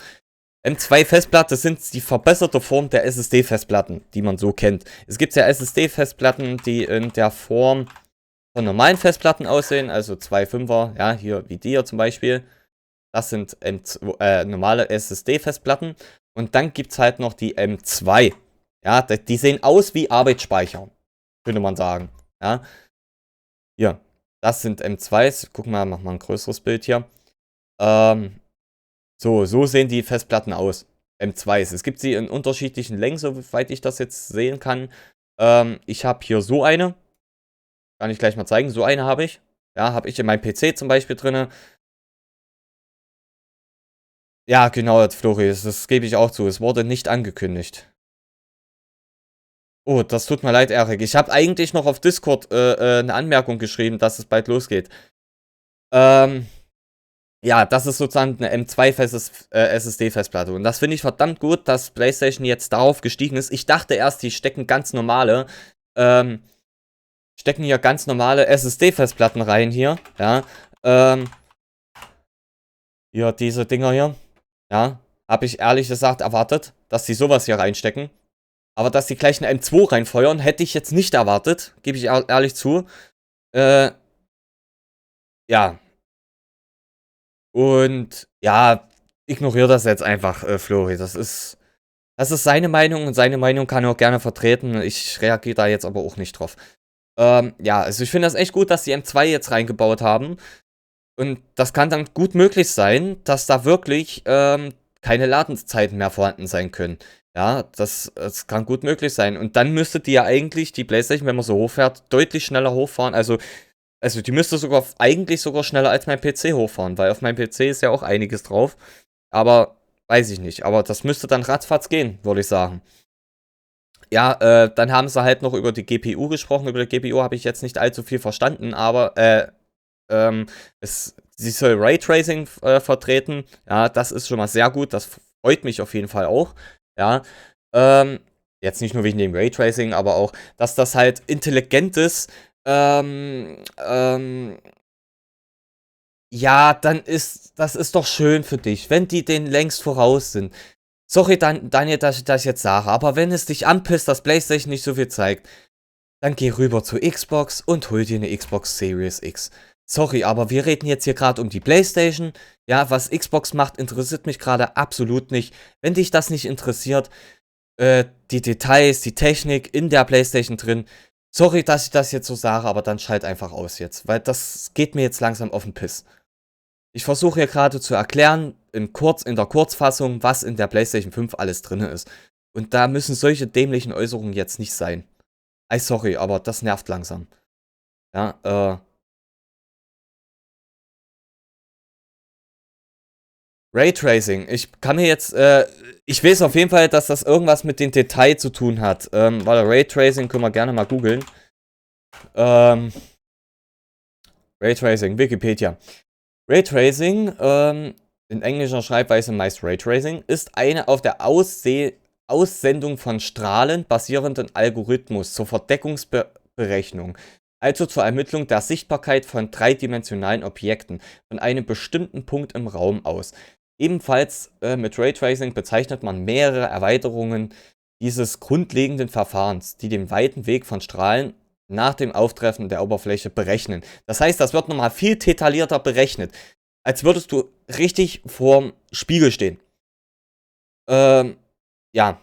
M2-Festplatte sind die verbesserte Form der SSD-Festplatten, die man so kennt. Es gibt ja SSD-Festplatten, die in der Form von normalen Festplatten aussehen, also 2,5er, ja, hier wie die hier zum Beispiel. Das sind normale SSD-Festplatten. Und dann gibt es halt noch die M2. Ja, die sehen aus wie Arbeitsspeicher, könnte man sagen. Ja, hier, das sind M2s. Guck mal, mach mal ein größeres Bild hier. So sehen die Festplatten aus. M2s. Es gibt sie in unterschiedlichen Längen, soweit ich das jetzt sehen kann. Ich habe hier so eine. Kann ich gleich mal zeigen. So eine habe ich. Ja, habe ich in meinem PC zum Beispiel drin. Ja, genau, Flori, das gebe ich auch zu. Es wurde nicht angekündigt. Oh, das tut mir leid, Erik. Ich habe eigentlich noch auf Discord eine Anmerkung geschrieben, dass es bald losgeht. Ja, das ist sozusagen eine M2 SSD-Festplatte. Und das finde ich verdammt gut, dass PlayStation jetzt darauf gestiegen ist. Ich dachte erst, die stecken hier ganz normale SSD-Festplatten rein hier. Ja, hier, diese Dinger hier. Ja, habe ich ehrlich gesagt erwartet, dass die sowas hier reinstecken. Aber dass die gleich eine M2 reinfeuern, hätte ich jetzt nicht erwartet. Gebe ich ehrlich zu. Ja. Und ja, ignoriere das jetzt einfach, Flori. Das ist seine Meinung und seine Meinung kann er auch gerne vertreten. Ich reagiere da jetzt aber auch nicht drauf. Ja, also ich finde das echt gut, dass die M2 jetzt reingebaut haben. Und das kann dann gut möglich sein, dass da wirklich keine Ladenzeiten mehr vorhanden sein können. Ja, das kann gut möglich sein. Und dann müsste die ja eigentlich, die PlayStation, wenn man so hochfährt, deutlich schneller hochfahren. Also die müsste eigentlich sogar schneller als mein PC hochfahren, weil auf meinem PC ist ja auch einiges drauf. Aber weiß ich nicht. Aber das müsste dann ratzfatz gehen, würde ich sagen. Ja, dann haben sie halt noch über die GPU gesprochen. Über die GPU habe ich jetzt nicht allzu viel verstanden, aber sie soll Raytracing vertreten. Ja, das ist schon mal sehr gut. Das freut mich auf jeden Fall auch. Ja, jetzt nicht nur wegen dem Raytracing, aber auch, dass das halt intelligent ist. Ja, das ist doch schön für dich, wenn die den längst voraus sind. Sorry, Daniel, dass ich das jetzt sage, aber wenn es dich anpisst, dass PlayStation nicht so viel zeigt, dann geh rüber zur Xbox und hol dir eine Xbox Series X. Sorry, aber wir reden jetzt hier gerade um die PlayStation. Ja, was Xbox macht, interessiert mich gerade absolut nicht. Wenn dich das nicht interessiert, die Details, die Technik in der PlayStation drin, sorry, dass ich das jetzt so sage, aber dann schalt einfach aus jetzt, weil das geht mir jetzt langsam auf den Piss. Ich versuche hier gerade zu erklären, in der Kurzfassung, was in der PlayStation 5 alles drin ist. Und da müssen solche dämlichen Äußerungen jetzt nicht sein. Sorry, aber das nervt langsam. Ja, Raytracing. Ich kann mir jetzt, ich weiß auf jeden Fall, dass das irgendwas mit dem Detail zu tun hat. Weil Raytracing können wir gerne mal googeln. Raytracing, Wikipedia. Raytracing, in englischer Schreibweise meist Raytracing, ist eine auf der Aussendung von Strahlen basierenden Algorithmus zur Verdeckungsberechnung, also zur Ermittlung der Sichtbarkeit von dreidimensionalen Objekten von einem bestimmten Punkt im Raum aus. Ebenfalls mit Raytracing bezeichnet man mehrere Erweiterungen dieses grundlegenden Verfahrens, die den weiten Weg von Strahlen nach dem Auftreffen der Oberfläche berechnen. Das heißt, das wird nochmal viel detaillierter berechnet, als würdest du richtig vorm Spiegel stehen. Ja.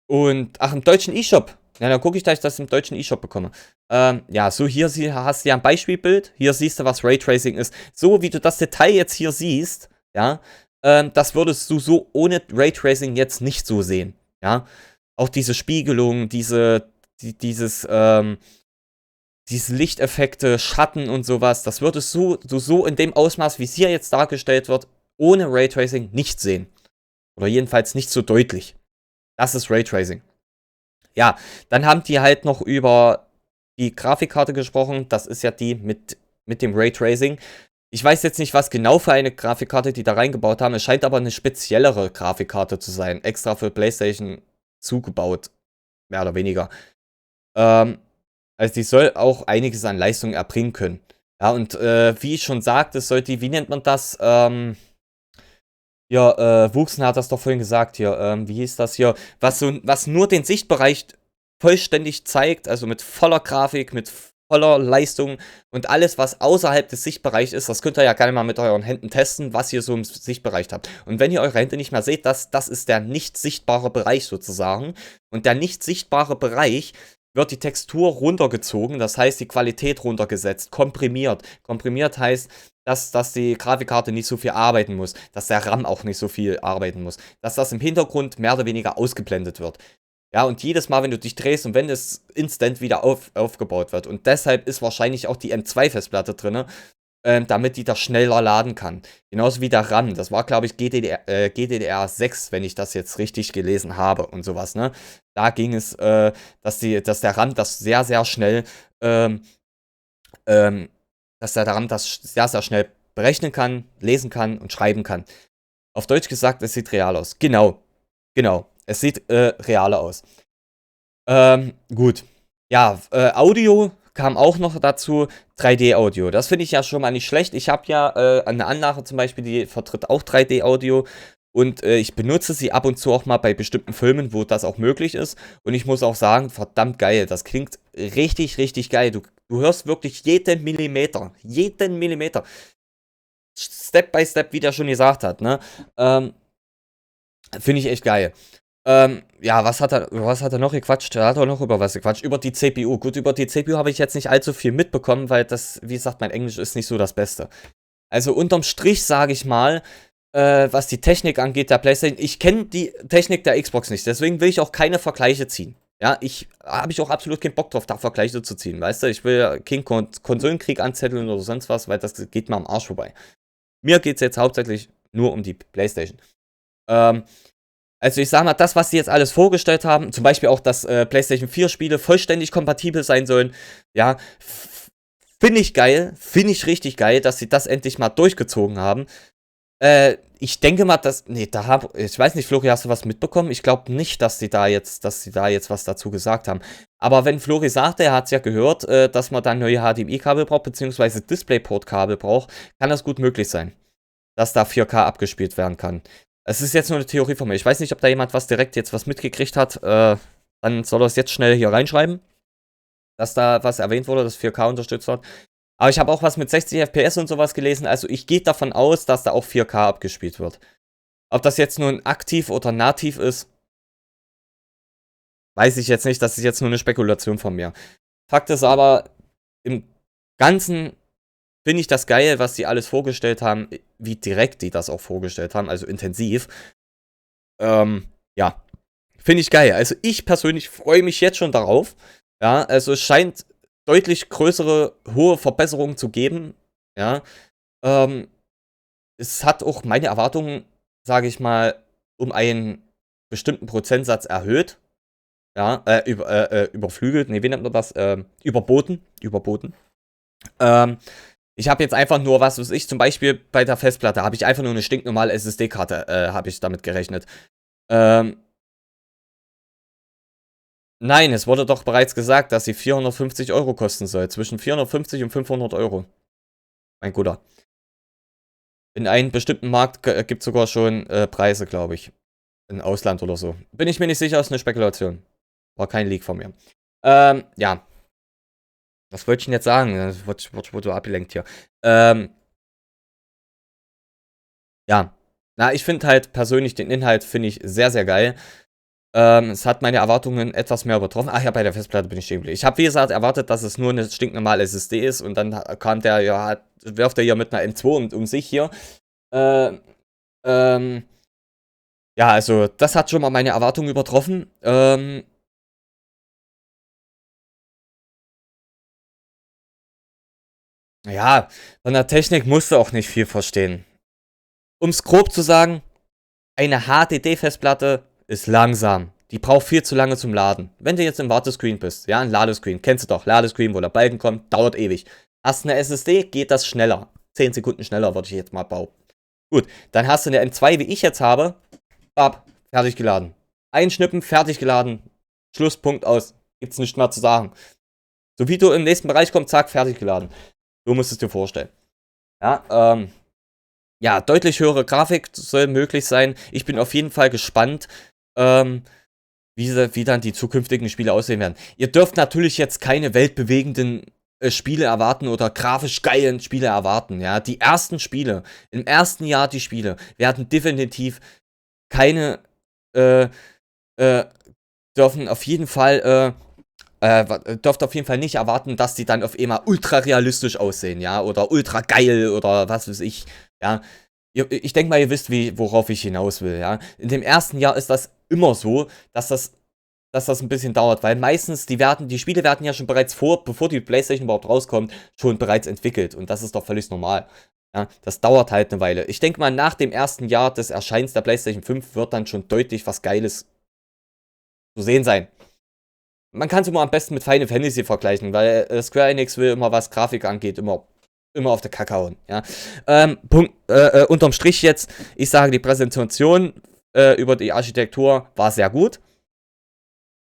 Und, ach, im deutschen E-Shop. Ja, dann gucke ich, dass ich das im deutschen E-Shop bekomme. Ja, so hier hast du ja ein Beispielbild. Hier siehst du, was Raytracing ist. So wie du das Detail jetzt hier siehst, ja, das würdest du so ohne Raytracing jetzt nicht so sehen. Ja, auch diese Spiegelung, diese Lichteffekte, Schatten und sowas, das würdest du so in dem Ausmaß, wie es hier jetzt dargestellt wird, ohne Raytracing nicht sehen. Oder jedenfalls nicht so deutlich. Das ist Raytracing. Ja, dann haben die halt noch über die Grafikkarte gesprochen. Das ist ja die mit dem Raytracing. Ich weiß jetzt nicht, was genau für eine Grafikkarte die da reingebaut haben. Es scheint aber eine speziellere Grafikkarte zu sein. Extra für PlayStation zugebaut. Mehr oder weniger. Also die soll auch einiges an Leistung erbringen können. Ja, und wie ich schon sagte, wie nennt man das? Ja, Wuchsen hat das doch vorhin gesagt hier. Wie hieß das hier? Was nur den Sichtbereich vollständig zeigt, also mit voller Grafik, mit voller Leistung und alles, was außerhalb des Sichtbereichs ist, das könnt ihr ja gerne mal mit euren Händen testen, was ihr so im Sichtbereich habt. Und wenn ihr eure Hände nicht mehr seht, das ist der nicht sichtbare Bereich sozusagen. Und der nicht sichtbare Bereich wird die Textur runtergezogen, das heißt die Qualität runtergesetzt, komprimiert. Komprimiert heißt, dass die Grafikkarte nicht so viel arbeiten muss, dass der RAM auch nicht so viel arbeiten muss, dass das im Hintergrund mehr oder weniger ausgeblendet wird. Ja, und jedes Mal, wenn du dich drehst und wenn es instant wieder aufgebaut wird. Und deshalb ist wahrscheinlich auch die M2-Festplatte drin, damit die das schneller laden kann. Genauso wie der RAM. Das war, glaube ich, GDDR6, wenn ich das jetzt richtig gelesen habe und sowas, ne? Da ging es, dass der RAM das sehr, sehr schnell, dass der RAM das sehr, sehr schnell berechnen kann, lesen kann und schreiben kann. Auf Deutsch gesagt, es sieht real aus. Genau. Es sieht realer aus. Gut. Ja, Audio kam auch noch dazu. 3D-Audio. Das finde ich ja schon mal nicht schlecht. Ich habe ja eine Anlage zum Beispiel, die vertritt auch 3D-Audio. Und ich benutze sie ab und zu auch mal bei bestimmten Filmen, wo das auch möglich ist. Und ich muss auch sagen, verdammt geil. Das klingt richtig, richtig geil. Du hörst wirklich jeden Millimeter. Jeden Millimeter. Step by Step, wie der schon gesagt hat, ne? Finde ich echt geil. Ja, was hat er noch gequatscht? Er hat auch noch über was gequatscht. Über die CPU. Gut, über die CPU habe ich jetzt nicht allzu viel mitbekommen, weil das, wie gesagt, mein Englisch ist nicht so das Beste. Also unterm Strich sage ich mal, was die Technik angeht, der PlayStation, ich kenne die Technik der Xbox nicht, deswegen will ich auch keine Vergleiche ziehen. Ja, habe ich auch absolut keinen Bock drauf, da Vergleiche zu ziehen, weißt du? Ich will ja keinen Konsolenkrieg anzetteln oder sonst was, weil das geht mir am Arsch vorbei. Mir geht es jetzt hauptsächlich nur um die PlayStation. Also ich sag mal, das, was sie jetzt alles vorgestellt haben, zum Beispiel auch, dass PlayStation 4 Spiele vollständig kompatibel sein sollen, ja, finde ich geil, finde ich richtig geil, dass sie das endlich mal durchgezogen haben. Ich denke mal, ich weiß nicht, Flori, hast du was mitbekommen? Ich glaube nicht, dass sie da jetzt was dazu gesagt haben. Aber wenn Flori sagte, er hat es ja gehört, dass man dann neue HDMI-Kabel braucht, beziehungsweise DisplayPort-Kabel braucht, kann das gut möglich sein, dass da 4K abgespielt werden kann. Es ist jetzt nur eine Theorie von mir. Ich weiß nicht, ob da jemand direkt jetzt was mitgekriegt hat. Dann soll er es jetzt schnell hier reinschreiben, dass da was erwähnt wurde, dass 4K unterstützt wird. Aber ich habe auch was mit 60 FPS und sowas gelesen. Also ich gehe davon aus, dass da auch 4K abgespielt wird. Ob das jetzt nur ein aktiv oder nativ ist, weiß ich jetzt nicht. Das ist jetzt nur eine Spekulation von mir. Fakt ist aber, im Ganzen finde ich das geil, was die alles vorgestellt haben, wie direkt die das auch vorgestellt haben, also intensiv. Ja, finde ich geil. Also ich persönlich freue mich jetzt schon darauf. Ja, also es scheint deutlich größere, hohe Verbesserungen zu geben. Ja, es hat auch meine Erwartungen, sage ich mal, um einen bestimmten Prozentsatz erhöht. Ja, überflügelt, nee, wie nennt man das? Überboten. Ich habe jetzt einfach nur, was weiß ich, zum Beispiel bei der Festplatte habe ich einfach nur eine stinknormale SSD-Karte, habe ich damit gerechnet. Nein, es wurde doch bereits gesagt, dass sie 450 Euro kosten soll. Zwischen 450 und 500 Euro. Mein Guter. In einem bestimmten Markt gibt es sogar schon Preise, glaube ich. Im Ausland oder so. Bin ich mir nicht sicher, ist eine Spekulation. War kein Leak von mir. Ja. Was wollte ich denn jetzt sagen? Das wurde abgelenkt hier. Ja. Na, ich finde halt persönlich den Inhalt finde ich sehr, sehr geil. Es hat meine Erwartungen etwas mehr übertroffen. Ach ja, bei der Festplatte bin ich stehen geblieben. Ich habe, wie gesagt, erwartet, dass es nur eine stinknormale SSD ist. Und dann kam der, ja, wirft er hier mit einer M2 um sich hier. Ja, also, das hat schon mal meine Erwartungen übertroffen. Ja, von der Technik musst du auch nicht viel verstehen. Um es grob zu sagen, eine HDD-Festplatte ist langsam. Die braucht viel zu lange zum Laden. Wenn du jetzt im Wartescreen bist, ja, ein Ladescreen, kennst du doch, Ladescreen, wo der Balken kommt, dauert ewig. Hast eine SSD, geht das schneller. 10 Sekunden schneller, würde ich jetzt mal behaupten. Gut, dann hast du eine M2, wie ich jetzt habe, fertig geladen. Einschnippen, fertig geladen. Schluss, Punkt, aus. Gibt's nichts mehr zu sagen. So wie du im nächsten Bereich kommst, zack, fertig geladen. So musst du es dir vorstellen. Ja, ja, deutlich höhere Grafik soll möglich sein. Ich bin auf jeden Fall gespannt, wie dann die zukünftigen Spiele aussehen werden. Ihr dürft natürlich jetzt keine weltbewegenden Spiele erwarten oder grafisch geilen Spiele erwarten, ja. Die ersten Spiele, im ersten Jahr die Spiele, werden definitiv keine, dürfen auf jeden Fall, dürft auf jeden Fall nicht erwarten, dass die dann auf einmal ultra realistisch aussehen, ja, oder ultra geil oder was weiß ich, ja. Ich denke mal, ihr wisst, worauf ich hinaus will, ja. In dem ersten Jahr ist das immer so, dass das ein bisschen dauert, weil meistens die Spiele werden ja schon bereits bevor die PlayStation überhaupt rauskommt, schon bereits entwickelt und das ist doch völlig normal. Ja, das dauert halt eine Weile. Ich denke mal, nach dem ersten Jahr des Erscheins der PlayStation 5 wird dann schon deutlich was Geiles zu sehen sein. Man kann es immer am besten mit Final Fantasy vergleichen, weil Square Enix will immer, was Grafik angeht, immer auf der Kacke hauen. Ja. Unterm Strich jetzt, ich sage, die Präsentation über die Architektur war sehr gut.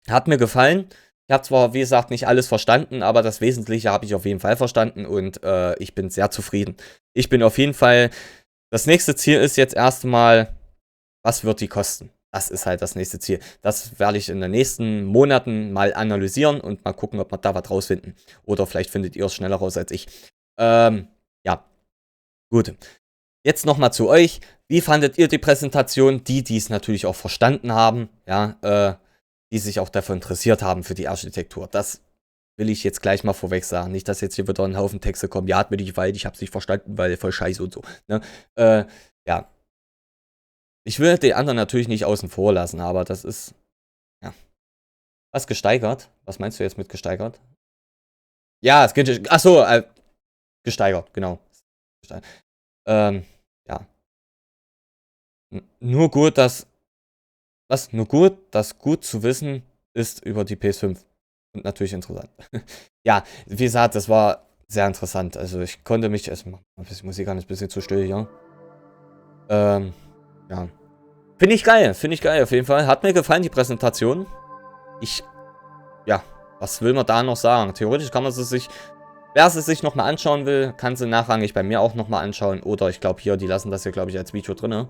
Hat mir gefallen. Ich habe zwar, wie gesagt, nicht alles verstanden, aber das Wesentliche habe ich auf jeden Fall verstanden und ich bin sehr zufrieden. Ich bin auf jeden Fall, das nächste Ziel ist jetzt erstmal, was wird die kosten? Das ist halt das nächste Ziel. Das werde ich in den nächsten Monaten mal analysieren und mal gucken, ob wir da was rausfinden. Oder vielleicht findet ihr es schneller raus als ich. Ja, gut. Jetzt nochmal zu euch. Wie fandet ihr die Präsentation? Die es natürlich auch verstanden haben, ja, die sich auch dafür interessiert haben für die Architektur. Das will ich jetzt gleich mal vorweg sagen. Nicht, dass jetzt hier wieder ein Haufen Texte kommen. Ja, hat mir nicht weit, ich hab's nicht verstanden, weil voll scheiße und so. Ne? Ja. Ich will den anderen natürlich nicht außen vor lassen, aber das ist, ja. Was gesteigert? Was meinst du jetzt mit gesteigert? Ja, es geht, achso, gesteigert, genau. Ja. Nur gut, dass gut zu wissen ist über die PS5. Und natürlich interessant. Ja, wie gesagt, das war sehr interessant. Also ich konnte mich, die Musik an ist ein bisschen zu still hier. Ja. Finde ich geil auf jeden Fall. Hat mir gefallen, die Präsentation. Ja, was will man da noch sagen? Theoretisch kann man wer es sich nochmal anschauen will, kann sie nachrangig bei mir auch nochmal anschauen. Oder ich glaube hier, die lassen das hier, glaube ich, als Video drin.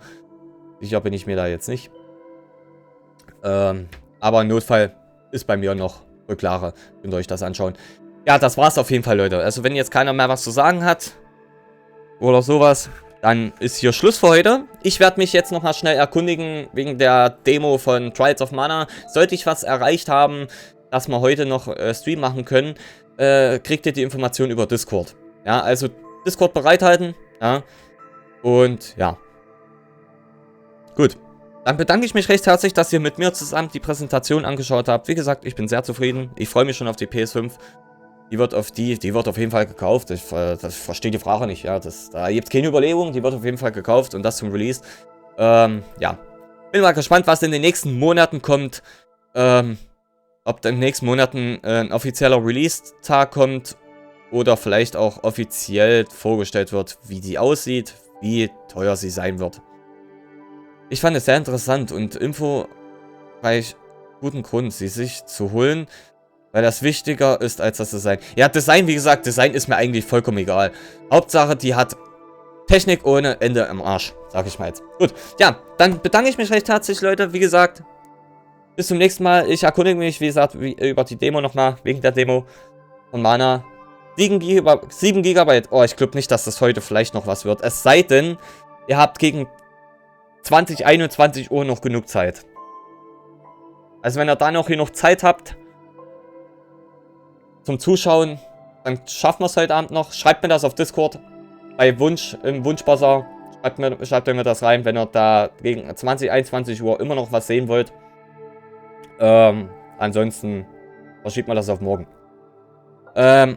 Sicher bin ich mir da jetzt nicht. Aber im Notfall ist bei mir noch Rücklage. Könnt ihr euch das anschauen. Ja, das war's auf jeden Fall, Leute. Also wenn jetzt keiner mehr was zu sagen hat oder sowas, dann ist hier Schluss für heute. Ich werde mich jetzt nochmal schnell erkundigen wegen der Demo von Trials of Mana. Sollte ich was erreicht haben, dass wir heute noch Stream machen können, kriegt ihr die Information über Discord. Ja, also Discord bereithalten. Ja. Und ja. Gut. Dann bedanke ich mich recht herzlich, dass ihr mit mir zusammen die Präsentation angeschaut habt. Wie gesagt, ich bin sehr zufrieden. Ich freue mich schon auf die PS5. Die wird auf jeden Fall gekauft. Ich verstehe die Frage nicht. Ja, da gibt es keine Überlegung. Die wird auf jeden Fall gekauft und das zum Release. Ja. Bin mal gespannt, was in den nächsten Monaten kommt. Ob in den nächsten Monaten ein offizieller Release-Tag kommt oder vielleicht auch offiziell vorgestellt wird, wie die aussieht, wie teuer sie sein wird. Ich fand es sehr interessant und info-reich, guten Grund, sie sich zu holen, weil das wichtiger ist als das Design. Ja, Design, wie gesagt, Design ist mir eigentlich vollkommen egal. Hauptsache, die hat Technik ohne Ende im Arsch, sag ich mal jetzt. Gut, ja, dann bedanke ich mich recht herzlich, Leute. Wie gesagt, bis zum nächsten Mal. Ich erkundige mich, wie gesagt, über die Demo nochmal, wegen der Demo von Mana. 7 GB. Oh, ich glaube nicht, dass das heute vielleicht noch was wird. Es sei denn, ihr habt gegen 21 Uhr noch genug Zeit. Also wenn ihr da noch genug Zeit habt zum Zuschauen, dann schaffen wir es heute Abend noch. Schreibt mir das auf Discord bei Wunsch, im Wunschbuzzer. Schreibt mir das rein, wenn ihr da gegen 21 Uhr immer noch was sehen wollt. Ansonsten verschiebt man das auf morgen.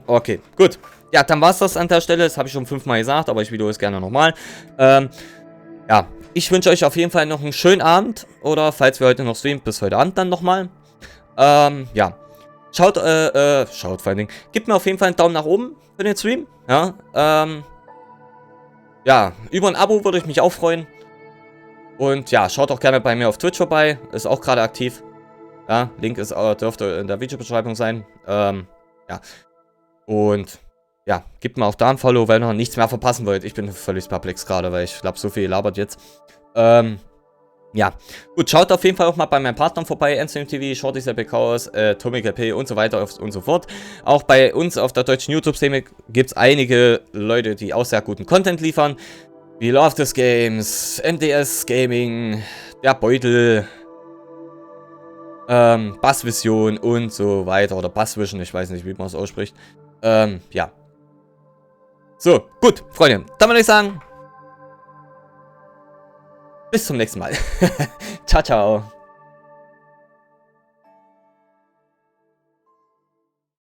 Okay, gut. Ja, dann war es das an der Stelle. Das habe ich schon 5-mal gesagt, aber ich wiederhole es gerne nochmal. Ja, ich wünsche euch auf jeden Fall noch einen schönen Abend. Oder falls wir heute noch streamen, bis heute Abend dann nochmal. Ja. Schaut vor allen Dingen. Gebt mir auf jeden Fall einen Daumen nach oben für den Stream. Ja, ja, über ein Abo würde ich mich auch freuen. Und ja, schaut auch gerne bei mir auf Twitch vorbei. Ist auch gerade aktiv. Ja, Link dürfte in der Videobeschreibung sein. Ja. Und ja, gebt mir auch da ein Follow, wenn ihr nichts mehr verpassen wollt. Ich bin völlig perplex gerade, weil ich glaube, so viel labert jetzt. Ja, gut, schaut auf jeden Fall auch mal bei meinen Partnern vorbei, TV, Shorty's LP Chaos, Tomic LP und so weiter und so fort. Auch bei uns auf der deutschen YouTube-Szene gibt es einige Leute, die auch sehr guten Content liefern. Wie Love This Games, MDS Gaming, der Beutel, Bassvision und so weiter. Oder Bassvision, ich weiß nicht, wie man es ausspricht. Ja. So, gut, Freunde, dann würde ich sagen, bis zum nächsten Mal. Ciao, ciao.